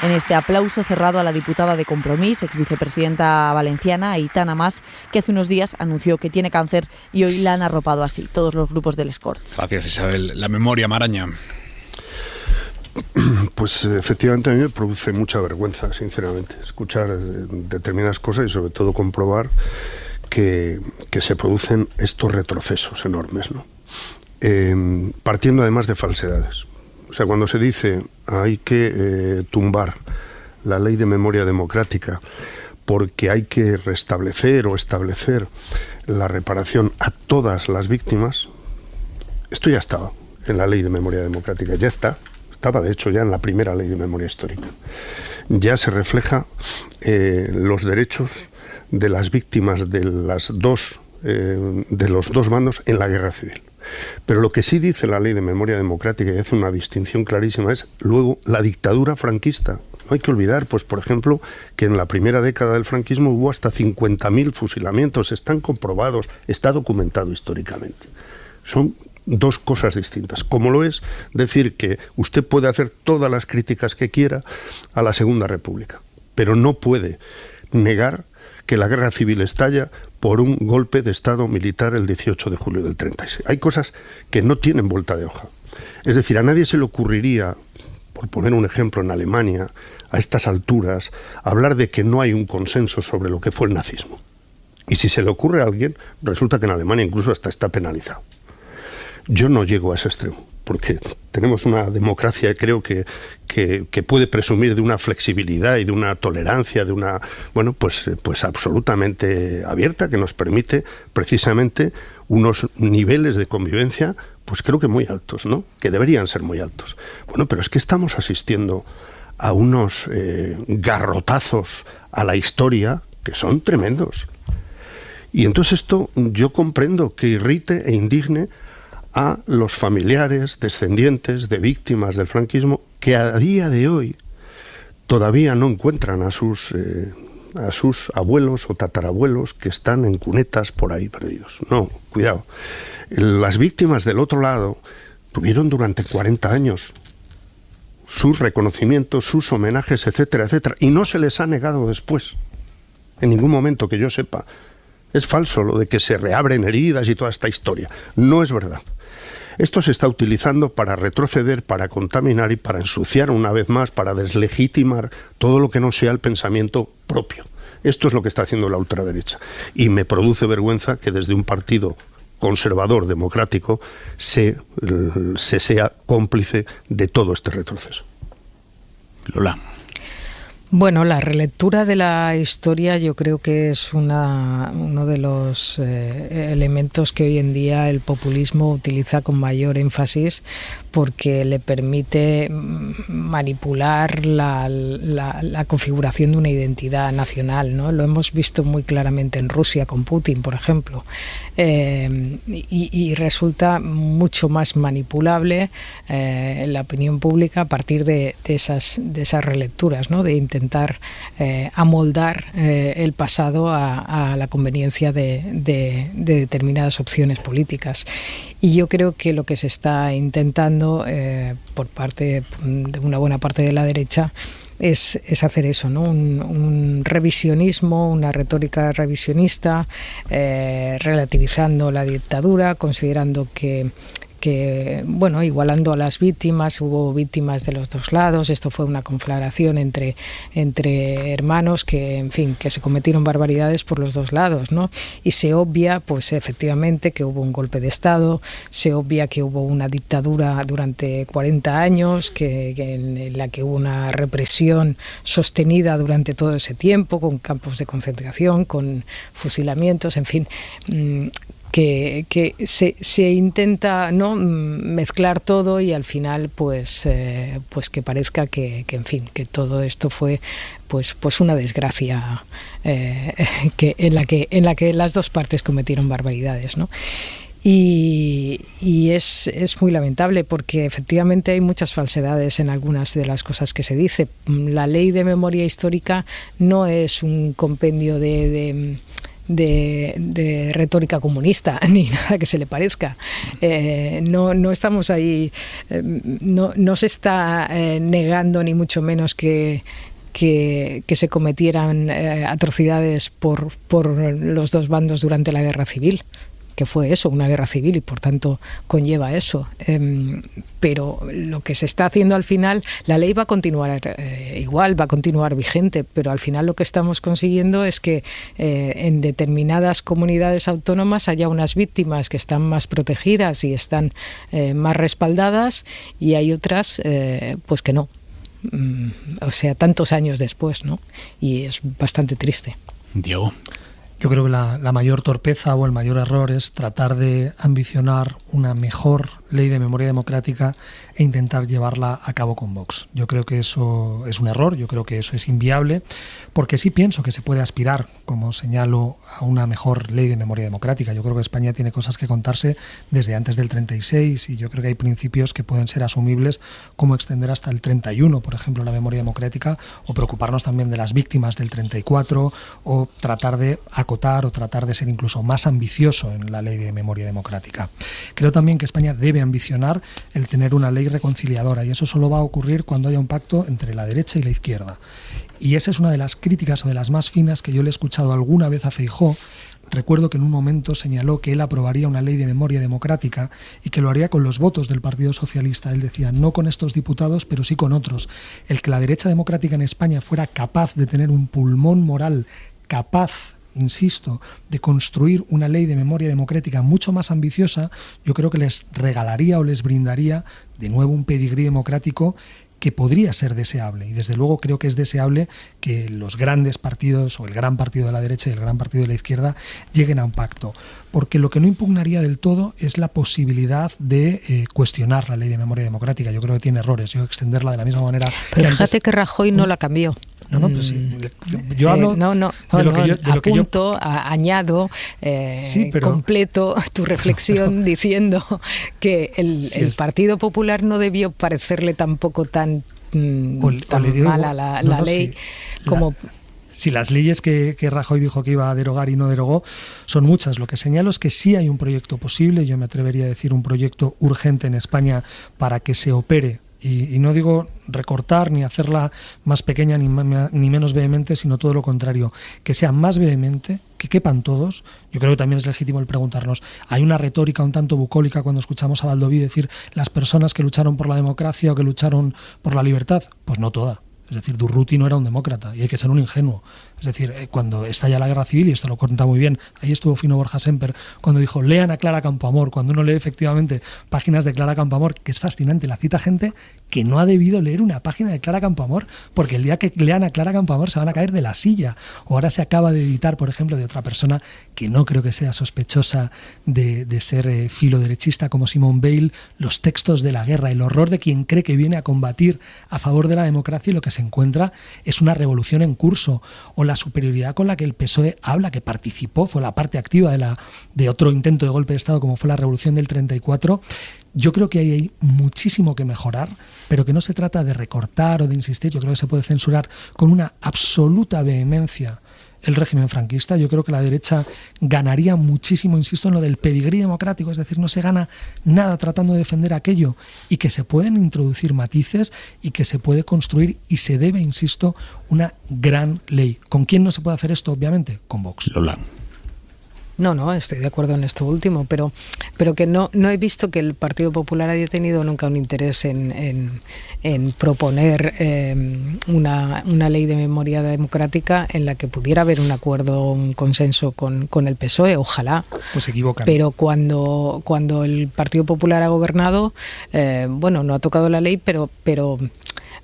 en este aplauso cerrado a la diputada de Compromís, exvicepresidenta valenciana, Aitana Mas, que hace unos días anunció que tiene cáncer y hoy la han arropado así todos los grupos del Escorts. Gracias, Isabel. La memoria, Maraña. Pues efectivamente a mí me produce mucha vergüenza, sinceramente, escuchar determinadas cosas y sobre todo comprobar que se producen estos retrocesos enormes, ¿no? Partiendo además de falsedades. O sea, cuando se dice hay que tumbar la ley de memoria democrática porque hay que restablecer o establecer la reparación a todas las víctimas, esto ya estaba en la ley de memoria democrática, ya está. Estaba, de hecho, ya en la primera ley de memoria histórica. Ya se refleja los derechos de las víctimas de los dos bandos en la guerra civil. Pero lo que sí dice la ley de memoria democrática, y hace una distinción clarísima, es luego la dictadura franquista. No hay que olvidar, pues por ejemplo, que en la primera década del franquismo hubo hasta 50.000 fusilamientos, están comprobados, está documentado históricamente. Son dos cosas distintas, como lo es decir que usted puede hacer todas las críticas que quiera a la Segunda República, pero no puede negar que la guerra civil estalla por un golpe de Estado militar el 18 de julio del 36. Hay cosas que no tienen vuelta de hoja. Es decir, a nadie se le ocurriría, por poner un ejemplo, en Alemania, a estas alturas, hablar de que no hay un consenso sobre lo que fue el nazismo. Y si se le ocurre a alguien, resulta que en Alemania incluso hasta está penalizado. Yo no llego a ese extremo, porque tenemos una democracia, creo que puede presumir de una flexibilidad y de una tolerancia, de una, bueno, pues absolutamente abierta, que nos permite precisamente unos niveles de convivencia, pues creo que muy altos, ¿no? Que deberían ser muy altos. Bueno, pero es que estamos asistiendo a unos garrotazos a la historia que son tremendos. Y entonces esto yo comprendo que irrite e indigne a los familiares, descendientes de víctimas del franquismo que a día de hoy todavía no encuentran a sus abuelos o tatarabuelos que están en cunetas por ahí perdidos. No, cuidado. Las víctimas del otro lado tuvieron durante 40 años sus reconocimientos, sus homenajes, etcétera, etcétera, y no se les ha negado después, en ningún momento que yo sepa. Es falso lo de que se reabren heridas y toda esta historia. No es verdad. Esto se está utilizando para retroceder, para contaminar y para ensuciar una vez más, para deslegitimar todo lo que no sea el pensamiento propio. Esto es lo que está haciendo la ultraderecha. Y me produce vergüenza que desde un partido conservador, democrático, se sea cómplice de todo este retroceso. Lola. Bueno, la relectura de la historia yo creo que es uno de los elementos que hoy en día el populismo utiliza con mayor énfasis, porque le permite manipular la configuración de una identidad nacional, ¿no? Lo hemos visto muy claramente en Rusia con Putin, por ejemplo, y resulta mucho más manipulable en la opinión pública a partir de esas relecturas, ¿no? De intentar amoldar el pasado a la conveniencia de determinadas opciones políticas. Y yo creo que lo que se está intentando por parte de una buena parte de la derecha es hacer eso, ¿no? Un revisionismo, una retórica revisionista, relativizando la dictadura, considerando que bueno, igualando a las víctimas, hubo víctimas de los dos lados, esto fue una conflagración entre hermanos que, en fin, que se cometieron barbaridades por los dos lados, ¿no? Y se obvia, pues efectivamente, que hubo un golpe de Estado, se obvia que hubo una dictadura durante 40 años, en la que hubo una represión sostenida durante todo ese tiempo, con campos de concentración, con fusilamientos, en fin, que se intenta, ¿no?, mezclar todo y al final pues que parezca que en fin, que todo esto fue pues una desgracia en la que las dos partes cometieron barbaridades, ¿no? Y es muy lamentable porque efectivamente hay muchas falsedades en algunas de las cosas que se dice. La ley de memoria histórica no es un compendio de retórica comunista ni nada que se le parezca. No estamos ahí, no se está negando ni mucho menos que se cometieran atrocidades por los dos bandos durante la guerra civil, que fue eso, una guerra civil, y por tanto conlleva eso. Pero lo que se está haciendo al final, la ley va a continuar igual, va a continuar vigente, pero al final lo que estamos consiguiendo es que en determinadas comunidades autónomas haya unas víctimas que están más protegidas y están más respaldadas, y hay otras pues que no. O sea, tantos años después, ¿no? Y es bastante triste. Diego. Yo creo que la mayor torpeza o el mayor error es tratar de ambicionar una mejor ley de memoria democrática e intentar llevarla a cabo con Vox. Yo creo que eso es un error, yo creo que eso es inviable, porque sí pienso que se puede aspirar, como señalo, a una mejor ley de memoria democrática. Yo creo que España tiene cosas que contarse desde antes del 36, y yo creo que hay principios que pueden ser asumibles, como extender hasta el 31, por ejemplo, la memoria democrática, o preocuparnos también de las víctimas del 34, o tratar de acotar o tratar de ser incluso más ambicioso en la ley de memoria democrática. Creo también que España debe ambicionar el tener una ley reconciliadora, y eso solo va a ocurrir cuando haya un pacto entre la derecha y la izquierda. Y esa es una de las críticas o de las más finas que yo le he escuchado alguna vez a Feijóo. Recuerdo que en un momento señaló que él aprobaría una ley de memoria democrática y que lo haría con los votos del Partido Socialista. Él decía, no con estos diputados, pero sí con otros. El que la derecha democrática en España fuera capaz de tener un pulmón moral capaz, insisto, de construir una ley de memoria democrática mucho más ambiciosa, yo creo que les regalaría o les brindaría de nuevo un pedigrí democrático que podría ser deseable. Y desde luego creo que es deseable que los grandes partidos, o el gran partido de la derecha y el gran partido de la izquierda, lleguen a un pacto. Porque lo que no impugnaría del todo es la posibilidad de cuestionar la ley de memoria democrática. Yo creo que tiene errores. Yo extenderla de la misma manera. Pero fíjate que Rajoy no la cambió. No, pues sí. Yo hablo añado, completo tu reflexión diciendo que el Partido Popular no debió parecerle tampoco tan mala la ley como... Si las leyes que Rajoy dijo que iba a derogar y no derogó son muchas. Lo que señalo es que sí hay un proyecto posible, yo me atrevería a decir un proyecto urgente en España para que se opere. Y no digo recortar ni hacerla más pequeña ni menos vehemente, sino todo lo contrario, que sea más vehemente, que quepan todos. Yo creo que también es legítimo el preguntarnos, ¿hay una retórica un tanto bucólica cuando escuchamos a Baldoví decir las personas que lucharon por la democracia o que lucharon por la libertad? Pues no toda. Es decir, Durruti no era un demócrata y hay que ser un ingenuo. Es decir, cuando estalla la guerra civil, y esto lo cuenta muy bien, ahí estuvo fino Borja Semper, cuando dijo, lean a Clara Campoamor, cuando uno lee efectivamente páginas de Clara Campoamor, que es fascinante, la cita gente que no ha debido leer una página de Clara Campoamor, porque el día que lean a Clara Campoamor se van a caer de la silla. O ahora se acaba de editar, por ejemplo, de otra persona que no creo que sea sospechosa de ser filoderechista como Simone Veil, los textos de la guerra, el horror de quien cree que viene a combatir a favor de la democracia y lo que se encuentra es una revolución en curso, o la superioridad con la que el PSOE habla, que participó, fue la parte activa de otro intento de golpe de Estado como fue la Revolución del 34. Yo creo que hay muchísimo que mejorar, pero que no se trata de recortar o de insistir. Yo creo que se puede censurar con una absoluta vehemencia el régimen franquista. Yo creo que la derecha ganaría muchísimo, insisto, en lo del pedigrí democrático, es decir, no se gana nada tratando de defender aquello, y que se pueden introducir matices y que se puede construir y se debe, insisto, una gran ley. ¿Con quién no se puede hacer esto? Obviamente, con Vox. Lola. No, estoy de acuerdo en esto último, pero que no he visto que el Partido Popular haya tenido nunca un interés en proponer una ley de memoria democrática en la que pudiera haber un acuerdo, un consenso con el PSOE, ojalá. Pues se equivocan. Pero cuando el Partido Popular ha gobernado, no ha tocado la ley, pero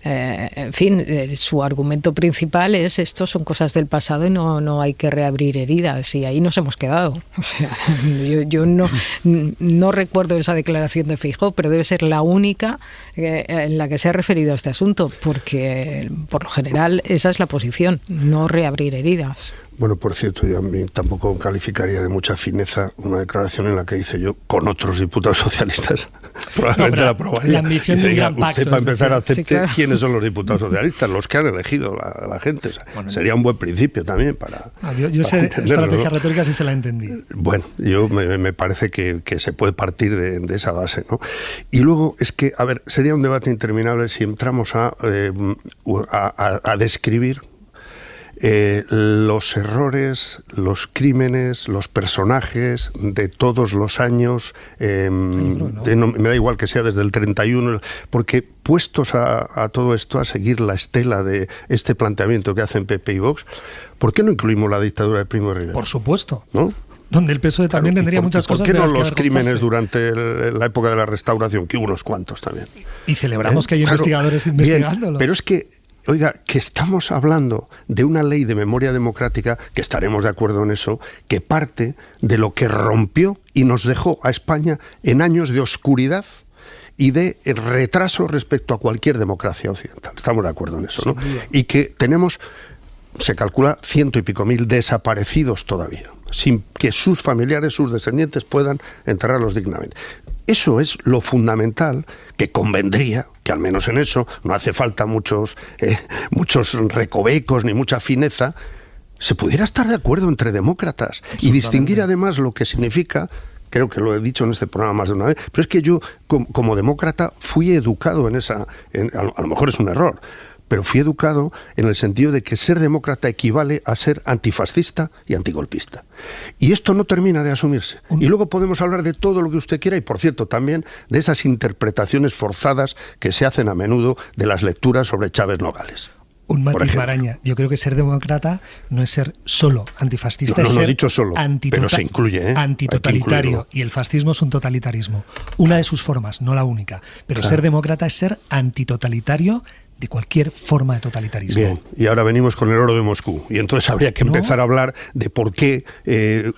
en fin, su argumento principal es estos son cosas del pasado y no hay que reabrir heridas, y ahí nos hemos quedado. O sea, yo no recuerdo esa declaración de Feijóo, pero debe ser la única en la que se ha referido a este asunto, porque por lo general esa es la posición, no reabrir heridas. Bueno, por cierto, yo a mí tampoco calificaría de mucha fineza una declaración en la que hice yo con otros diputados socialistas. Probablemente la aprobaría. La ambición de un gran pacto. Usted, para empezar, acepte sí, claro. quiénes son los diputados socialistas, los que han elegido la gente. O sea, sería un buen principio también para. Yo sé estrategia retórica sí se la entendí. Bueno, yo me parece que se puede partir de esa base, ¿no? Y luego es que, a ver, sería un debate interminable si entramos a describir los errores, los crímenes, los personajes de todos los años, me da igual que sea desde el 31, porque puestos a todo esto, a seguir la estela de este planteamiento que hacen PP y Vox, ¿por qué no incluimos la dictadura de Primo de Rivera? Por supuesto. ¿No? Donde el PSOE también tendría muchas cosas. ¿Por qué no los crímenes durante la época de la Restauración? Que hubo unos cuantos también. Y celebramos que hay investigadores investigándolos. Pero es que, oiga, que estamos hablando de una ley de memoria democrática, que estaremos de acuerdo en eso, que parte de lo que rompió y nos dejó a España en años de oscuridad y de retraso respecto a cualquier democracia occidental. Estamos de acuerdo en eso, ¿no? Y que tenemos, se calcula, 100 y pico mil desaparecidos todavía, sin que sus familiares, sus descendientes puedan enterrarlos dignamente. Eso es lo fundamental, que convendría, que al menos en eso no hace falta muchos recovecos ni mucha fineza, se pudiera estar de acuerdo entre demócratas y distinguir además lo que significa. Creo que lo he dicho en este programa más de una vez, pero es que yo como demócrata fui educado en esa, a lo mejor es un error, pero fui educado en el sentido de que ser demócrata equivale a ser antifascista y antigolpista. Y esto no termina de asumirse. Y luego podemos hablar de todo lo que usted quiera y, por cierto, también de esas interpretaciones forzadas que se hacen a menudo de las lecturas sobre Chávez Nogales. Un matiz, Maraña. Yo creo que ser demócrata no es ser solo antifascista, es ser dicho solo, pero se incluye, antitotalitario. Y el fascismo es un totalitarismo. Una de sus formas, no la única. Pero ser demócrata es ser antitotalitario de cualquier forma de totalitarismo. Bien, y ahora venimos con el oro de Moscú. Y entonces habría que empezar a hablar de por qué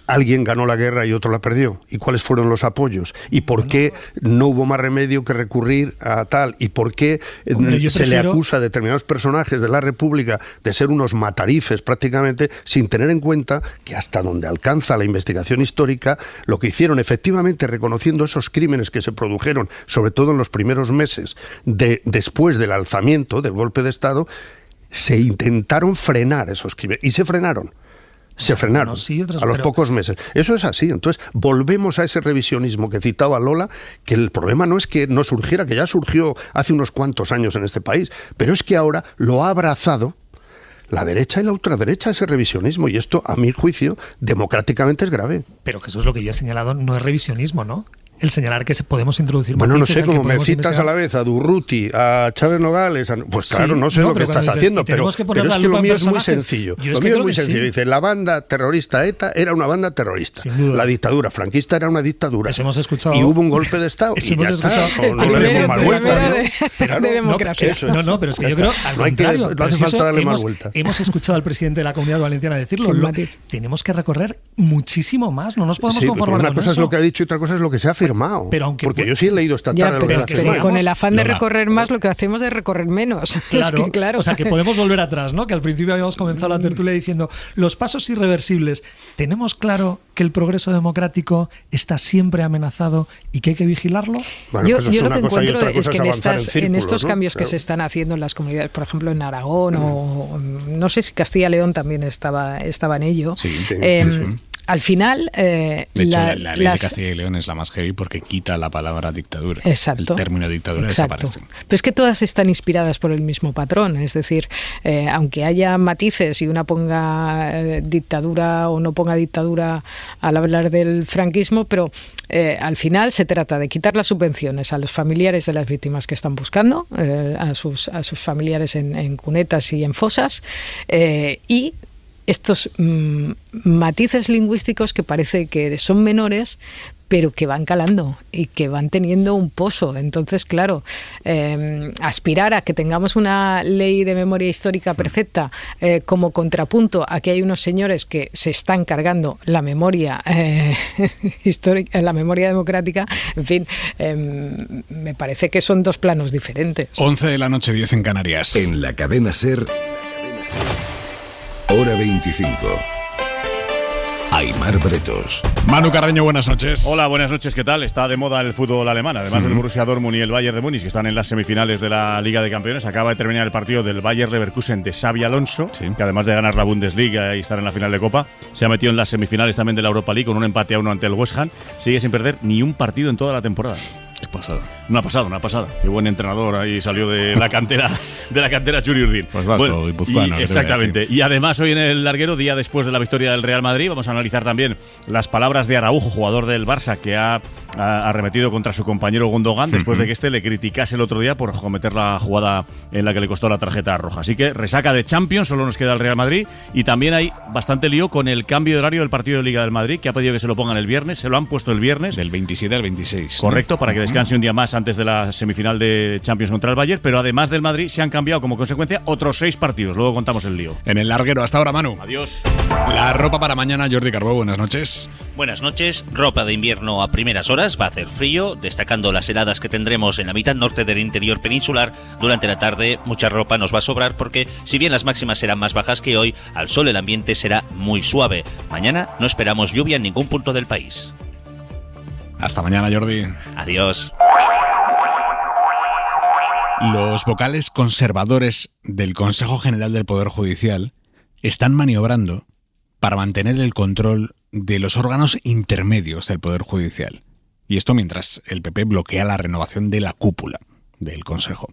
alguien ganó la guerra y otro la perdió. Y cuáles fueron los apoyos. Y por qué no hubo más remedio que recurrir a tal. Y por qué se le acusa a determinados personajes de la República de ser unos matarifes prácticamente, sin tener en cuenta que hasta donde alcanza la investigación histórica, lo que hicieron efectivamente reconociendo esos crímenes que se produjeron, sobre todo en los primeros meses después del alzamiento, del golpe de Estado, se intentaron frenar esos crímenes y se frenaron. A los pocos meses. Eso es así. Entonces, volvemos a ese revisionismo que citaba Lola, que el problema no es que no surgiera, que ya surgió hace unos cuantos años en este país, pero es que ahora lo ha abrazado la derecha y la ultraderecha, ese revisionismo, y esto, a mi juicio, democráticamente es grave. Pero Jesús, lo que yo he señalado no es revisionismo, ¿no? El señalar que podemos introducir matices. Bueno, no sé, como me citas investigar. A la vez a Durruti, a Chávez Nogales, pues claro, no sé lo que estás haciendo, pero es que lo mío es muy sencillo. Lo mío es muy sencillo. Dice, la banda terrorista ETA era una banda terrorista. La dictadura franquista era una dictadura. Eso hemos escuchado. Y hubo un golpe de Estado. Eso y ya hemos escuchado. No le demos más vuelta. De democracia. No, pero es que yo creo, al contrario, no hace falta darle más vuelta. Hemos escuchado al presidente de la Comunidad Valenciana decirlo. Tenemos que recorrer muchísimo más. No nos podemos conformar con eso. Una cosa es lo que ha dicho y otra cosa es lo que se ha afirmado. Pero aunque porque yo sí he leído esta tarde pero que con el afán de recorrer más, lo que hacemos es recorrer menos. Claro, claro. O sea, que podemos volver atrás, ¿no? Que al principio habíamos comenzado la tertulia diciendo los pasos irreversibles. Tenemos claro que el progreso democrático está siempre amenazado y que hay que vigilarlo. Bueno, yo lo que encuentro es que en estos cambios que se están haciendo en las comunidades, por ejemplo en Aragón o no sé si Castilla y León también estaba en ello. Sí. Al final... de hecho, la ley de Castilla y León es la más heavy porque quita la palabra dictadura. Exacto. El término dictadura desaparece. Pero es que todas están inspiradas por el mismo patrón. Es decir, aunque haya matices y una ponga dictadura o no ponga dictadura al hablar del franquismo, pero al final se trata de quitar las subvenciones a los familiares de las víctimas que están buscando, a sus familiares en cunetas y en fosas, y estos matices lingüísticos que parece que son menores, pero que van calando y que van teniendo un pozo. Entonces, claro, aspirar a que tengamos una ley de memoria histórica perfecta como contrapunto a que hay unos señores que se están cargando la memoria histórica, la memoria democrática, en fin, me parece que son dos planos diferentes. 11 de la noche, 10 en Canarias. En la cadena SER, Hora 25, Aimar Bretos. Manu Carreño, buenas noches. Hola, buenas noches, ¿qué tal? Está de moda el fútbol alemán, además del Borussia Dortmund y el Bayern de Múnich, que están en las semifinales de la Liga de Campeones. Acaba de terminar el partido del Bayer Leverkusen de Xabi Alonso, que además de ganar la Bundesliga y estar en la final de Copa, se ha metido en las semifinales también de la Europa League con un empate a 1 ante el West Ham. Sigue sin perder ni un partido en toda la temporada. Qué pasada. Una pasada. Qué buen entrenador ahí salió de la cantera Yuri Urdin. Pues vasco, guipuzcoano. Exactamente. Y además hoy en el larguero, día después de la victoria del Real Madrid, vamos a analizar también las palabras de Araujo, jugador del Barça, que ha arremetido contra su compañero Gundogan después de que este le criticase el otro día por cometer la jugada en la que le costó la tarjeta roja. Así que resaca de Champions, solo nos queda el Real Madrid, y también hay bastante lío con el cambio de horario del partido de Liga del Madrid, que ha pedido que se lo pongan el viernes. Se lo han puesto el viernes. Del 27 al 26. Correcto, para que descanse un día más antes de la semifinal de Champions contra el Bayern, pero además del Madrid se han cambiado como consecuencia otros 6 partidos. Luego contamos el lío. En el larguero, hasta ahora, Manu. Adiós. La ropa para mañana, Jordi Carbó, buenas noches. Buenas noches. Ropa de invierno a primeras horas, va a hacer frío, destacando las heladas que tendremos en la mitad norte del interior peninsular. Durante la tarde mucha ropa nos va a sobrar porque, si bien las máximas serán más bajas que hoy, al sol el ambiente será muy suave. Mañana no esperamos lluvia en ningún punto del país. Hasta mañana, Jordi. Adiós. Los vocales conservadores del Consejo General del Poder Judicial están maniobrando para mantener el control de los órganos intermedios del Poder Judicial. Y esto mientras el PP bloquea la renovación de la cúpula del Consejo.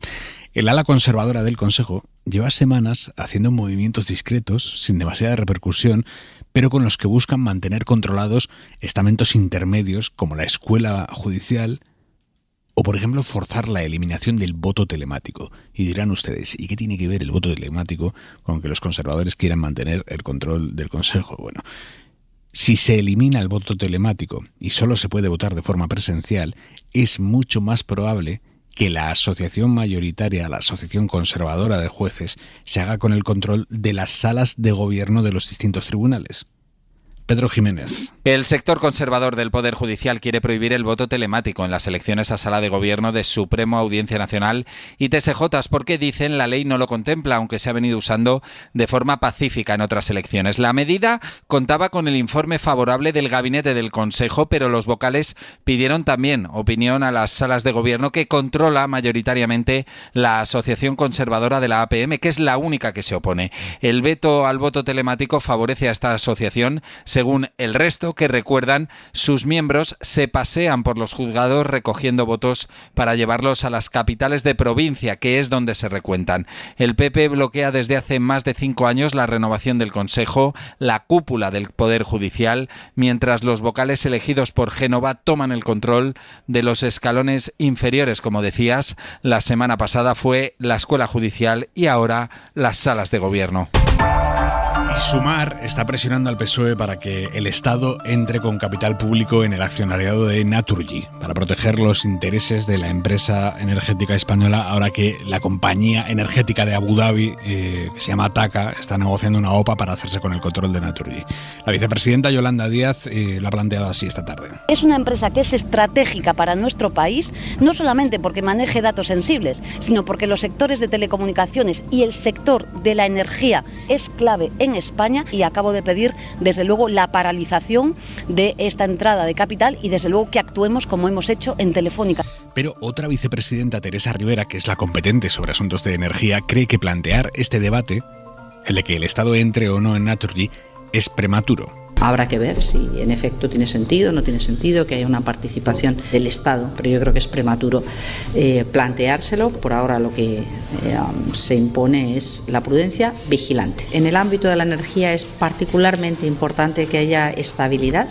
El ala conservadora del Consejo lleva semanas haciendo movimientos discretos, sin demasiada repercusión, pero con los que buscan mantener controlados estamentos intermedios como la escuela judicial o, por ejemplo, forzar la eliminación del voto telemático. Y dirán ustedes, ¿y qué tiene que ver el voto telemático con que los conservadores quieran mantener el control del Consejo? Bueno, si se elimina el voto telemático y solo se puede votar de forma presencial, es mucho más probable que la asociación mayoritaria, la asociación conservadora de jueces, se haga con el control de las salas de gobierno de los distintos tribunales. Pedro Jiménez. El sector conservador del Poder Judicial quiere prohibir el voto telemático en las elecciones a sala de gobierno de Supremo, Audiencia Nacional y TSJs porque, dicen, la ley no lo contempla, aunque se ha venido usando de forma pacífica en otras elecciones. La medida contaba con el informe favorable del gabinete del Consejo, pero los vocales pidieron también opinión a las salas de gobierno que controla mayoritariamente la Asociación Conservadora de la APM, que es la única que se opone. El veto al voto telemático favorece a esta asociación, según el resto, que recuerdan, sus miembros se pasean por los juzgados recogiendo votos para llevarlos a las capitales de provincia, que es donde se recuentan. El PP bloquea desde hace más de 5 años la renovación del Consejo, la cúpula del Poder Judicial, mientras los vocales elegidos por Génova toman el control de los escalones inferiores. Como decías, la semana pasada fue la Escuela Judicial y ahora las salas de gobierno. Sumar está presionando al PSOE para que el Estado entre con capital público en el accionariado de Naturgy, para proteger los intereses de la empresa energética española, ahora que la compañía energética de Abu Dhabi, que se llama TAQA, está negociando una OPA para hacerse con el control de Naturgy. La vicepresidenta Yolanda Díaz lo ha planteado así esta tarde. Es una empresa que es estratégica para nuestro país, no solamente porque maneje datos sensibles, sino porque los sectores de telecomunicaciones y el sector de la energía es clave en España, y acabo de pedir desde luego la paralización de esta entrada de capital y desde luego que actuemos como hemos hecho en Telefónica. Pero otra vicepresidenta, Teresa Rivera, que es la competente sobre asuntos de energía, cree que plantear este debate, el de que el Estado entre o no en Naturgy, es prematuro. Habrá que ver si en efecto tiene sentido o no tiene sentido que haya una participación del Estado, pero yo creo que es prematuro planteárselo. Por ahora lo que se impone es la prudencia vigilante. En el ámbito de la energía es particularmente importante que haya estabilidad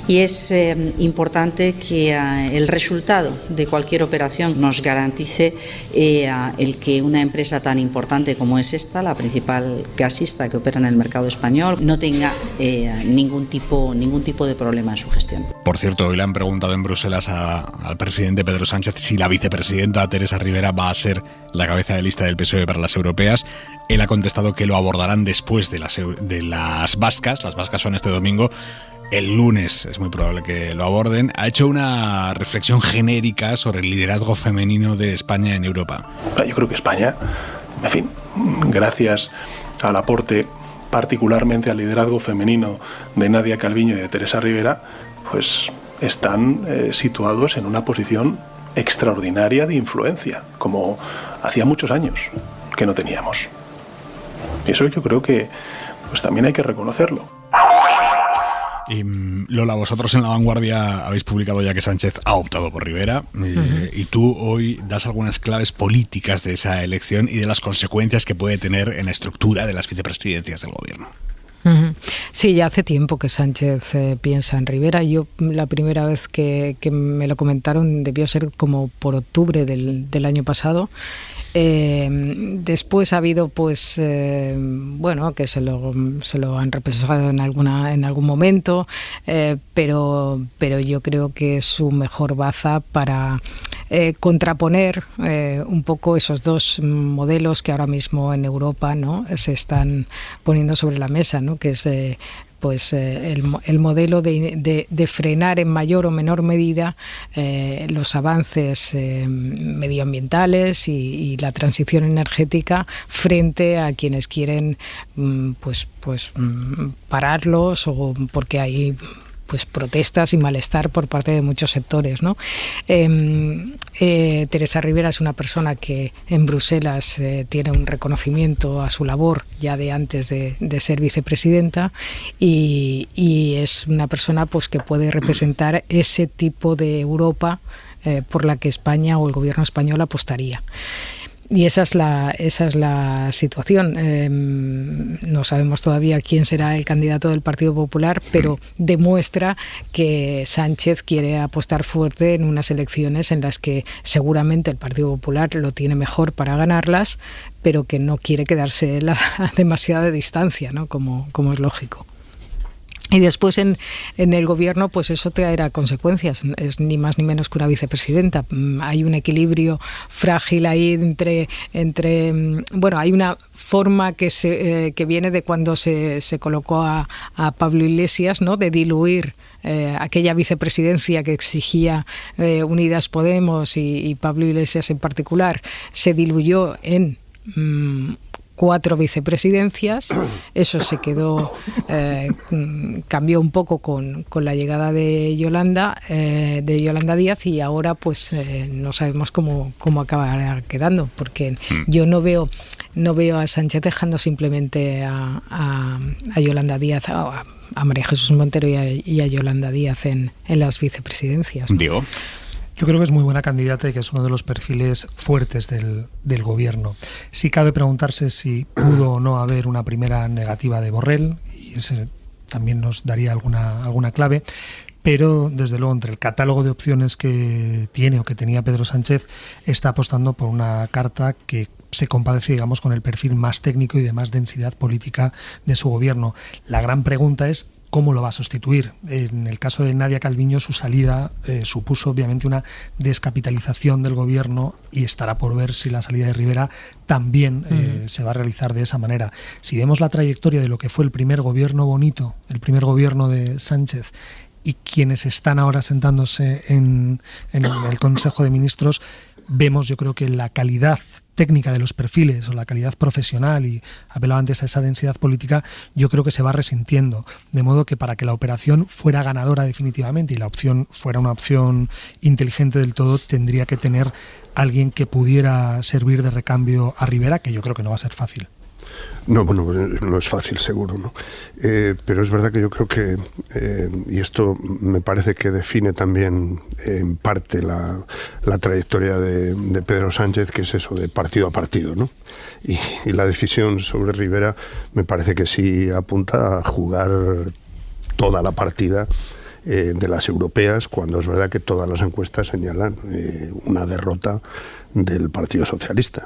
y es importante que el resultado de cualquier operación nos garantice el que una empresa tan importante como es esta, la principal gasista que opera en el mercado español, no tenga ningún tipo de problema en su gestión. Por cierto, hoy le han preguntado en Bruselas al presidente Pedro Sánchez si la vicepresidenta Teresa Rivera va a ser la cabeza de lista del PSOE para las europeas. Él ha contestado que lo abordarán después de las vascas. Las vascas son este domingo. El lunes es muy probable que lo aborden. Ha hecho una reflexión genérica sobre el liderazgo femenino de España en Europa. Yo creo que España, en fin, gracias al aporte particularmente al liderazgo femenino de Nadia Calviño y de Teresa Rivera, pues están situados en una posición extraordinaria de influencia, como hacía muchos años que no teníamos. Y eso yo creo que pues también hay que reconocerlo. Y Lola, vosotros en La Vanguardia habéis publicado ya que Sánchez ha optado por Rivera, y tú hoy das algunas claves políticas de esa elección y de las consecuencias que puede tener en la estructura de las vicepresidencias del gobierno. Sí, ya hace tiempo que Sánchez piensa en Rivera. Yo la primera vez que me lo comentaron debió ser como por octubre del año pasado. Después ha habido, pues, bueno, que se lo han repensado en algún momento, pero yo creo que es su mejor baza para contraponer un poco esos dos modelos que ahora mismo en Europa, ¿no?, se están poniendo sobre la mesa, ¿no?, que es pues el modelo de frenar en mayor o menor medida los avances medioambientales y la transición energética frente a quienes quieren pues pararlos, o porque hay pues protestas y malestar por parte de muchos sectores, ¿no? Teresa Rivera es una persona que en Bruselas tiene un reconocimiento a su labor ya de antes de ser vicepresidenta, y es una persona pues que puede representar ese tipo de Europa por la que España o el gobierno español apostaría. Y esa es la situación. No sabemos todavía quién será el candidato del Partido Popular, pero demuestra que Sánchez quiere apostar fuerte en unas elecciones en las que seguramente el Partido Popular lo tiene mejor para ganarlas, pero que no quiere quedarse a demasiada distancia, ¿no?, como es lógico. Y después en el gobierno, pues eso traerá consecuencias. Es ni más ni menos que una vicepresidenta. Hay un equilibrio frágil ahí entre bueno, hay una forma que viene de cuando se colocó a Pablo Iglesias, ¿no?, de diluir aquella vicepresidencia que exigía Unidas Podemos y Pablo Iglesias en particular, se diluyó en 4 vicepresidencias. Eso se quedó, cambió un poco con la llegada de Yolanda Díaz, y ahora pues no sabemos cómo acabará quedando, porque yo no veo a Sánchez dejando simplemente a Yolanda Díaz, a María Jesús Montero y a Yolanda Díaz en las vicepresidencias, ¿no? Diego. Yo creo que es muy buena candidata y que es uno de los perfiles fuertes del gobierno. Sí cabe preguntarse si pudo o no haber una primera negativa de Borrell, y ese también nos daría alguna clave, pero desde luego entre el catálogo de opciones que tiene o que tenía Pedro Sánchez, está apostando por una carta que se compadece, digamos, con el perfil más técnico y de más densidad política de su gobierno. La gran pregunta es ¿cómo lo va a sustituir? En el caso de Nadia Calviño, su salida supuso obviamente una descapitalización del gobierno, y estará por ver si la salida de Rivera también se va a realizar de esa manera. Si vemos la trayectoria de lo que fue el primer gobierno bonito, el primer gobierno de Sánchez, y quienes están ahora sentándose en el Consejo de Ministros, vemos, yo creo, que la calidad técnica de los perfiles o la calidad profesional, y apelaba antes a esa densidad política, yo creo que se va resintiendo, de modo que para que la operación fuera ganadora definitivamente y la opción fuera una opción inteligente del todo, tendría que tener alguien que pudiera servir de recambio a Rivera, que yo creo que no va a ser fácil. No, bueno, no es fácil, seguro, ¿no? Pero es verdad que yo creo que, y esto me parece que define también en parte la trayectoria de Pedro Sánchez, que es eso de partido a partido, ¿no? Y la decisión sobre Rivera me parece que sí apunta a jugar toda la partida de las europeas, cuando es verdad que todas las encuestas señalan una derrota del Partido Socialista,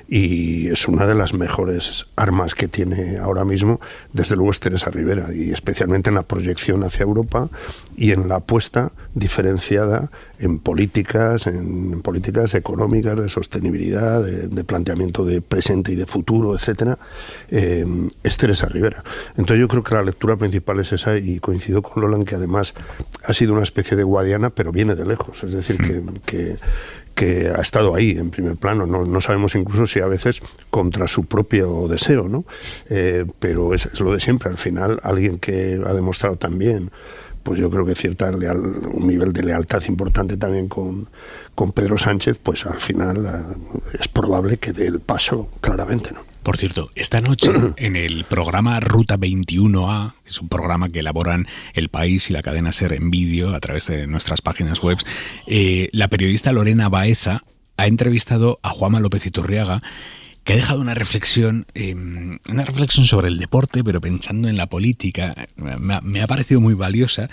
y es una de las mejores armas que tiene ahora mismo, desde luego, es Teresa Rivera, y especialmente en la proyección hacia Europa y en la apuesta diferenciada en políticas económicas, de sostenibilidad, de planteamiento de presente y de futuro, etcétera. Es Teresa Rivera. Entonces yo creo que la lectura principal es esa, y coincido con Lola en que además ha sido una especie de guadiana, pero viene de lejos, es decir, que que ha estado ahí en primer plano. No sabemos incluso si a veces contra su propio deseo, ¿no? Pero es lo de siempre. Al final, alguien que ha demostrado también, pues yo creo que un nivel de lealtad importante también con Pedro Sánchez, pues al final es probable que dé el paso claramente, ¿no? Por cierto, esta noche en el programa Ruta 21A, que es un programa que elaboran El País y la cadena SER en vídeo a través de nuestras páginas web, la periodista Lorena Baeza ha entrevistado a Juanma López Iturriaga, que ha dejado una reflexión sobre el deporte, pero pensando en la política. Me ha parecido muy valiosa.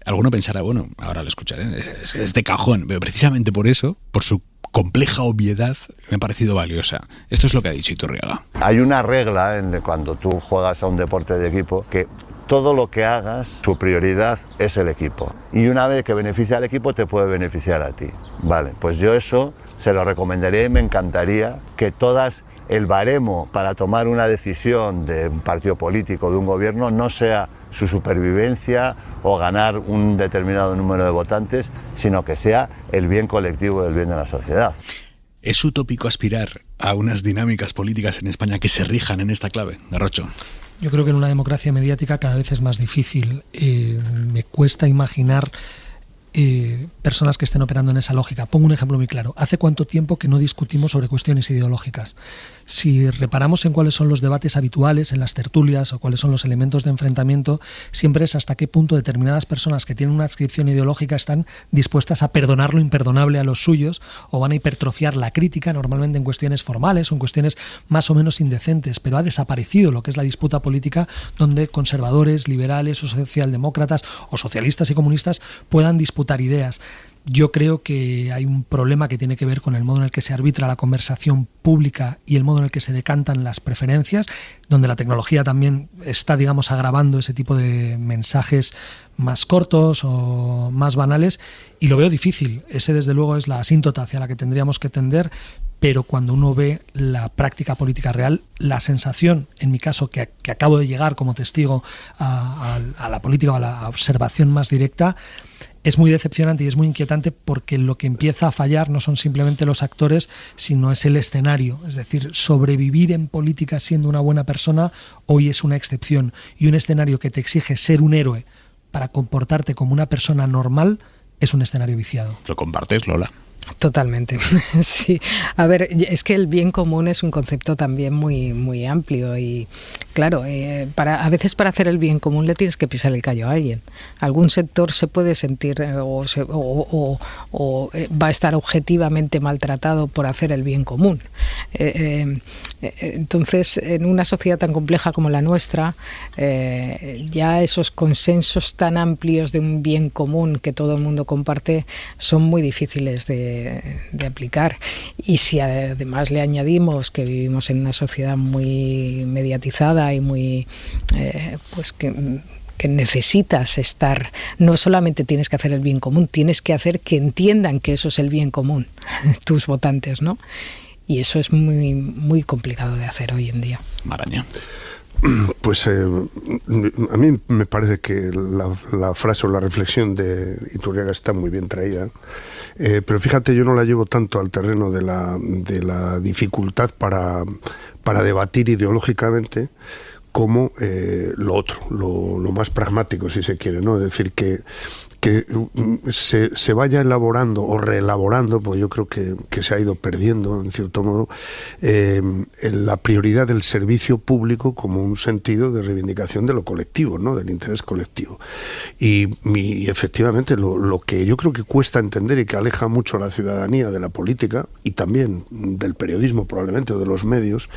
Alguno pensará, bueno, ahora lo escucharé, es de cajón, pero precisamente por eso, por su compleja obviedad, me ha parecido valiosa. Esto es lo que ha dicho Iturriaga. Hay una regla cuando tú juegas a un deporte de equipo, que todo lo que hagas, su prioridad es el equipo. Y una vez que beneficia al equipo, te puede beneficiar a ti. Vale, pues yo eso se lo recomendaría y me encantaría que el baremo para tomar una decisión de un partido político, de un gobierno, no sea su supervivencia o ganar un determinado número de votantes, sino que sea el bien colectivo del bien de la sociedad. ¿Es utópico aspirar a unas dinámicas políticas en España que se rijan en esta clave, Garrocho? Yo creo que en una democracia mediática cada vez es más difícil. Me cuesta imaginar personas que estén operando en esa lógica. Pongo un ejemplo muy claro. ¿Hace cuánto tiempo que no discutimos sobre cuestiones ideológicas? Si reparamos en cuáles son los debates habituales en las tertulias o cuáles son los elementos de enfrentamiento, siempre es hasta qué punto determinadas personas que tienen una adscripción ideológica están dispuestas a perdonar lo imperdonable a los suyos o van a hipertrofiar la crítica, normalmente en cuestiones formales o en cuestiones más o menos indecentes, pero ha desaparecido lo que es la disputa política, donde conservadores, liberales o socialdemócratas o socialistas y comunistas puedan disputar ideas. Yo creo que hay un problema que tiene que ver con el modo en el que se arbitra la conversación pública y el modo en el que se decantan las preferencias, donde la tecnología también está, digamos, agravando ese tipo de mensajes más cortos o más banales, y lo veo difícil. Ese, desde luego, es la asíntota hacia la que tendríamos que tender, pero cuando uno ve la práctica política real, la sensación, en mi caso, que acabo de llegar como testigo a la política, a la observación más directa, es muy decepcionante y es muy inquietante, porque lo que empieza a fallar no son simplemente los actores, sino es el escenario. Es decir, sobrevivir en política siendo una buena persona hoy es una excepción, y un escenario que te exige ser un héroe para comportarte como una persona normal es un escenario viciado. ¿Lo compartes, Lola? Totalmente, sí. A ver, es que el bien común es un concepto también muy, muy amplio, y claro, a veces para hacer el bien común le tienes que pisar el callo a alguien. Algún sector se puede sentir o va a estar objetivamente maltratado por hacer el bien común. Entonces, en una sociedad tan compleja como la nuestra, ya esos consensos tan amplios de un bien común que todo el mundo comparte son muy difíciles de aplicar. Y si además le añadimos que vivimos en una sociedad muy mediatizada y muy pues que necesitas estar, no solamente tienes que hacer el bien común, tienes que hacer que entiendan que eso es el bien común, tus votantes, ¿no? Y eso es muy, muy complicado de hacer hoy en día. Maraña. Pues a mí me parece que la frase o la reflexión de Iturriaga está muy bien traída, pero fíjate, yo no la llevo tanto al terreno de la dificultad para debatir ideológicamente como lo otro, lo más pragmático, si se quiere, ¿no? Es decir, que se vaya elaborando o reelaborando, pues yo creo que se ha ido perdiendo, en cierto modo, la prioridad del servicio público como un sentido de reivindicación de lo colectivo, ¿no? Del interés colectivo. Y efectivamente lo que yo creo que cuesta entender y que aleja mucho a la ciudadanía de la política y también del periodismo probablemente o de los medios,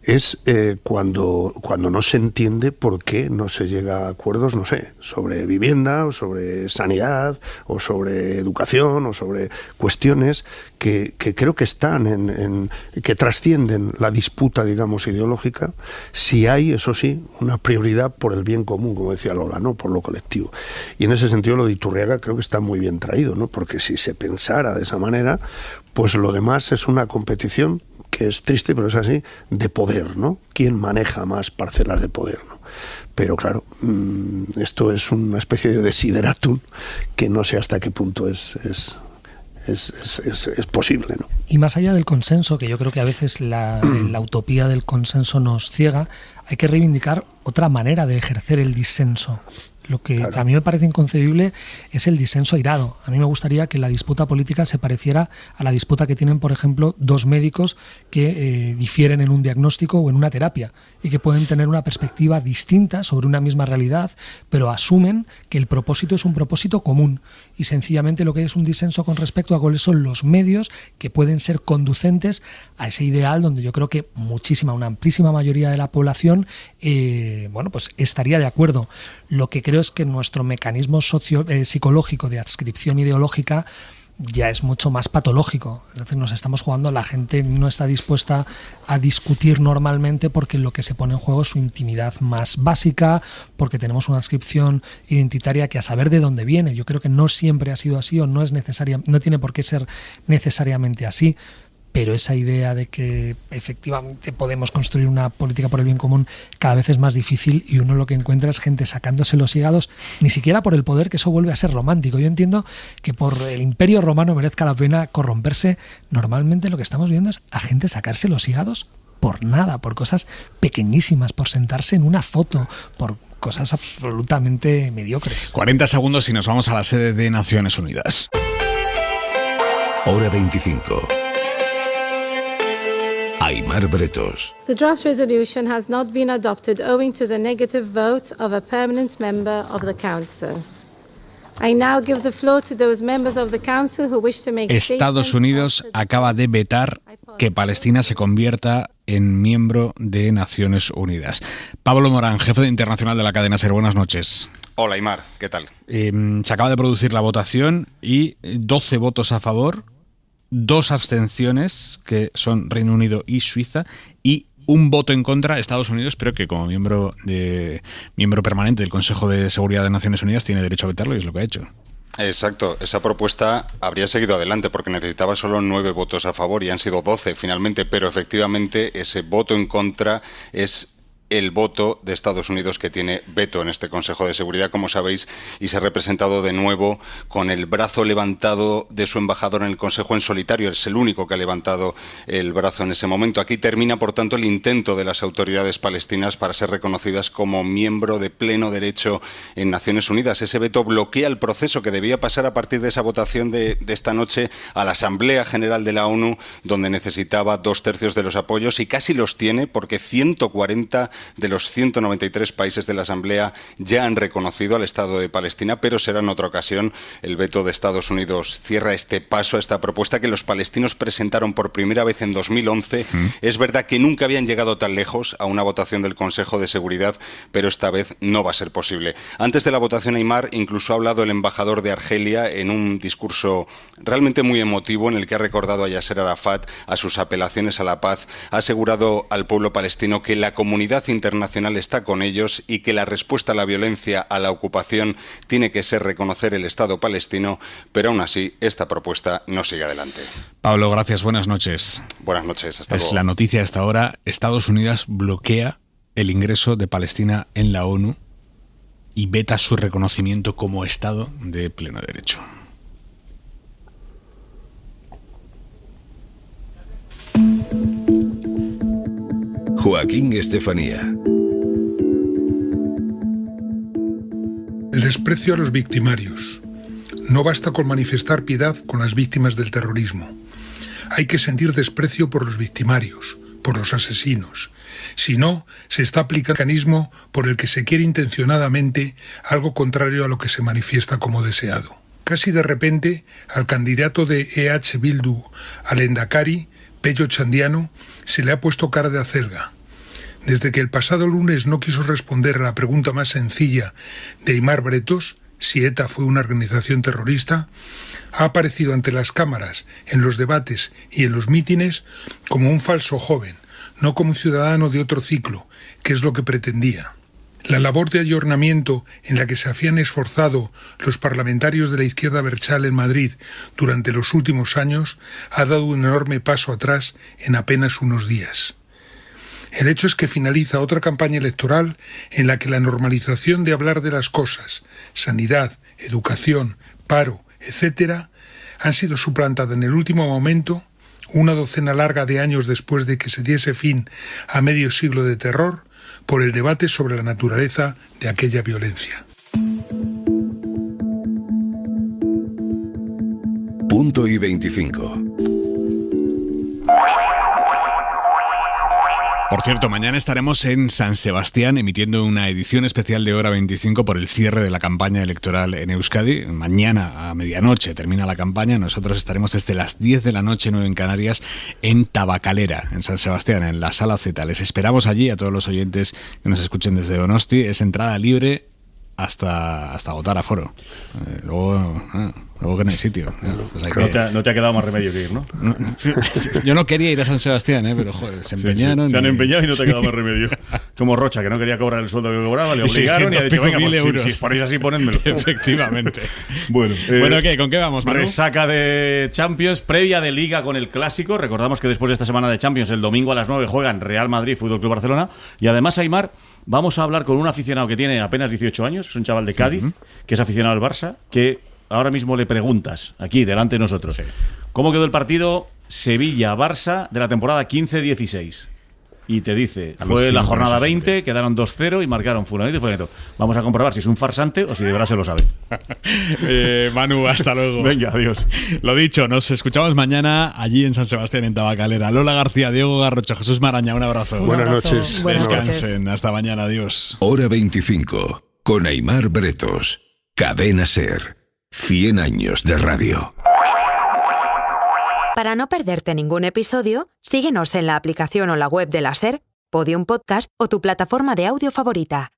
es cuando no se entiende por qué no se llega a acuerdos, no sé, sobre vivienda o sobre sanidad o sobre educación o sobre cuestiones que creo que están que trascienden la disputa, digamos, ideológica, si hay, eso sí, una prioridad por el bien común, como decía Lola, ¿no? Por lo colectivo. Y en ese sentido lo de Iturriaga creo que está muy bien traído, ¿no? Porque si se pensara de esa manera, pues lo demás es una competición, que es triste, pero es así, de poder, ¿no? ¿Quién maneja más parcelas de poder, ¿no? Pero claro, esto es una especie de desideratum que no sé hasta qué punto es es posible, ¿no? Y más allá del consenso, que yo creo que a veces la utopía del consenso nos ciega, hay que reivindicar otra manera de ejercer el disenso. Lo que a mí me parece inconcebible es el disenso airado. A mí me gustaría que la disputa política se pareciera a la disputa que tienen, por ejemplo, dos médicos que difieren en un diagnóstico o en una terapia y que pueden tener una perspectiva distinta sobre una misma realidad, pero asumen que el propósito es un propósito común y sencillamente lo que es un disenso con respecto a cuáles son los medios que pueden ser conducentes a ese ideal donde yo creo que una amplísima mayoría de la población pues estaría de acuerdo. Lo que creo es que nuestro mecanismo psicológico de adscripción ideológica ya es mucho más patológico. Es decir, nos estamos jugando, la gente no está dispuesta a discutir normalmente porque lo que se pone en juego es su intimidad más básica, porque tenemos una adscripción identitaria que a saber de dónde viene. Yo creo que no siempre ha sido así o no tiene por qué ser necesariamente así. Pero esa idea de que efectivamente podemos construir una política por el bien común cada vez es más difícil y uno lo que encuentra es gente sacándose los hígados, ni siquiera por el poder, que eso vuelve a ser romántico. Yo entiendo que por el Imperio Romano merezca la pena corromperse. Normalmente lo que estamos viendo es a gente sacarse los hígados por nada, por cosas pequeñísimas, por sentarse en una foto, por cosas absolutamente mediocres. 40 segundos y nos vamos a la sede de Naciones Unidas. Hora 25. Aimar Bretos. The draft resolution has not been adopted owing to the negative vote of a permanent member of the Council. I now give the floor to those members of the Council who wish to make Estados Unidos acaba de vetar que Palestina se convierta en miembro de Naciones Unidas. Pablo Morán, jefe internacional de la cadena SER, buenas noches. Hola, Aimar, ¿qué tal? Se acaba de producir la votación y 12 votos a favor, 2 abstenciones, que son Reino Unido y Suiza, y un voto en contra Estados Unidos, pero que como miembro permanente del Consejo de Seguridad de Naciones Unidas tiene derecho a vetarlo y es lo que ha hecho. Exacto, esa propuesta habría seguido adelante porque necesitaba solo 9 votos a favor y han sido 12 finalmente, pero efectivamente ese voto en contra es el voto de Estados Unidos, que tiene veto en este Consejo de Seguridad, como sabéis, y se ha representado de nuevo con el brazo levantado de su embajador en el Consejo en solitario. Es el único que ha levantado el brazo en ese momento. Aquí termina, por tanto, el intento de las autoridades palestinas para ser reconocidas como miembro de pleno derecho en Naciones Unidas. Ese veto bloquea el proceso que debía pasar a partir de esa votación de esta noche a la Asamblea General de la ONU, donde necesitaba 2/3 de los apoyos, y casi los tiene porque 140 de los 193 países de la Asamblea ya han reconocido al Estado de Palestina, pero será en otra ocasión. El veto de Estados Unidos cierra este paso a esta propuesta que los palestinos presentaron por primera vez en 2011. Es verdad que nunca habían llegado tan lejos a una votación del Consejo de Seguridad, pero esta vez no va a ser posible. Antes de la votación, Aimar, incluso ha hablado el embajador de Argelia en un discurso realmente muy emotivo en el que ha recordado a Yasser Arafat, a sus apelaciones a la paz, ha asegurado al pueblo palestino que la comunidad internacional está con ellos y que la respuesta a la violencia, a la ocupación, tiene que ser reconocer el Estado palestino, pero aún así esta propuesta no sigue adelante. Pablo, gracias, buenas noches. Buenas noches, hasta luego. Es la noticia hasta ahora. Estados Unidos bloquea el ingreso de Palestina en la ONU y veta su reconocimiento como Estado de pleno derecho. Joaquín Estefanía. El desprecio a los victimarios. No basta con manifestar piedad con las víctimas del terrorismo. Hay que sentir desprecio por los victimarios, por los asesinos. Si no, se está aplicando un mecanismo por el que se quiere intencionadamente algo contrario a lo que se manifiesta como deseado. Casi de repente, al candidato de EH Bildu al Endacari, Pello Chandiano, se le ha puesto cara de acelga. Desde que el pasado lunes no quiso responder a la pregunta más sencilla de Aimar Bretos, si ETA fue una organización terrorista, ha aparecido ante las cámaras, en los debates y en los mítines como un falso joven, no como un ciudadano de otro ciclo, que es lo que pretendía. La labor de ayornamiento en la que se habían esforzado los parlamentarios de la izquierda berchal en Madrid durante los últimos años ha dado un enorme paso atrás en apenas unos días. El hecho es que finaliza otra campaña electoral en la que la normalización de hablar de las cosas, sanidad, educación, paro, etc., han sido suplantadas en el último momento, una docena larga de años después de que se diese fin a medio siglo de terror, por el debate sobre la naturaleza de aquella violencia. Punto y 25. Por cierto, mañana estaremos en San Sebastián emitiendo una edición especial de Hora 25 por el cierre de la campaña electoral en Euskadi. Mañana a medianoche termina la campaña. Nosotros estaremos desde las 10 de la noche, 9 en Canarias, en Tabacalera, en San Sebastián, en la Sala Z. Les esperamos allí a todos los oyentes que nos escuchen desde Donosti. Es entrada libre hasta agotar aforo. Luego que no hay sitio. Pues hay no te ha quedado más remedio que ir, ¿no? Yo no quería ir a San Sebastián, pero joder, se empeñaron. Sí. Se han empeñado y no te ha quedado más remedio. Como Rocha, que no quería cobrar el sueldo que cobraba, le obligaron y ha dicho, venga, pues, si ponéis así, ponedmelo. Efectivamente. Bueno, ¿qué? ¿Con qué vamos, Manu? Resaca de Champions, previa de Liga con el Clásico. Recordamos que después de esta semana de Champions, el domingo a las 9 juegan Real Madrid, Fútbol Club Barcelona. Y además, Aimar, vamos a hablar con un aficionado que tiene apenas 18 años, es un chaval de Cádiz, que es aficionado al Barça, que ahora mismo le preguntas, aquí, delante de nosotros, ¿cómo quedó el partido Sevilla-Barça de la temporada 15-16? Y te dice, fue la jornada 20, quedaron 2-0 y marcaron fulanito y fulanito. Vamos a comprobar si es un farsante o si de verdad se lo sabe. Manu, hasta luego. Venga, adiós. Lo dicho, nos escuchamos mañana allí en San Sebastián, en Tabacalera. Lola García, Diego Garrocha, Jesús Maraña, un abrazo. Buenas noches. Descansen, hasta mañana, adiós. Hora 25, con Aimar Bretos. Cadena SER. 100 años de radio. Para no perderte ningún episodio, síguenos en la aplicación o la web de la SER, Podium Podcast o tu plataforma de audio favorita.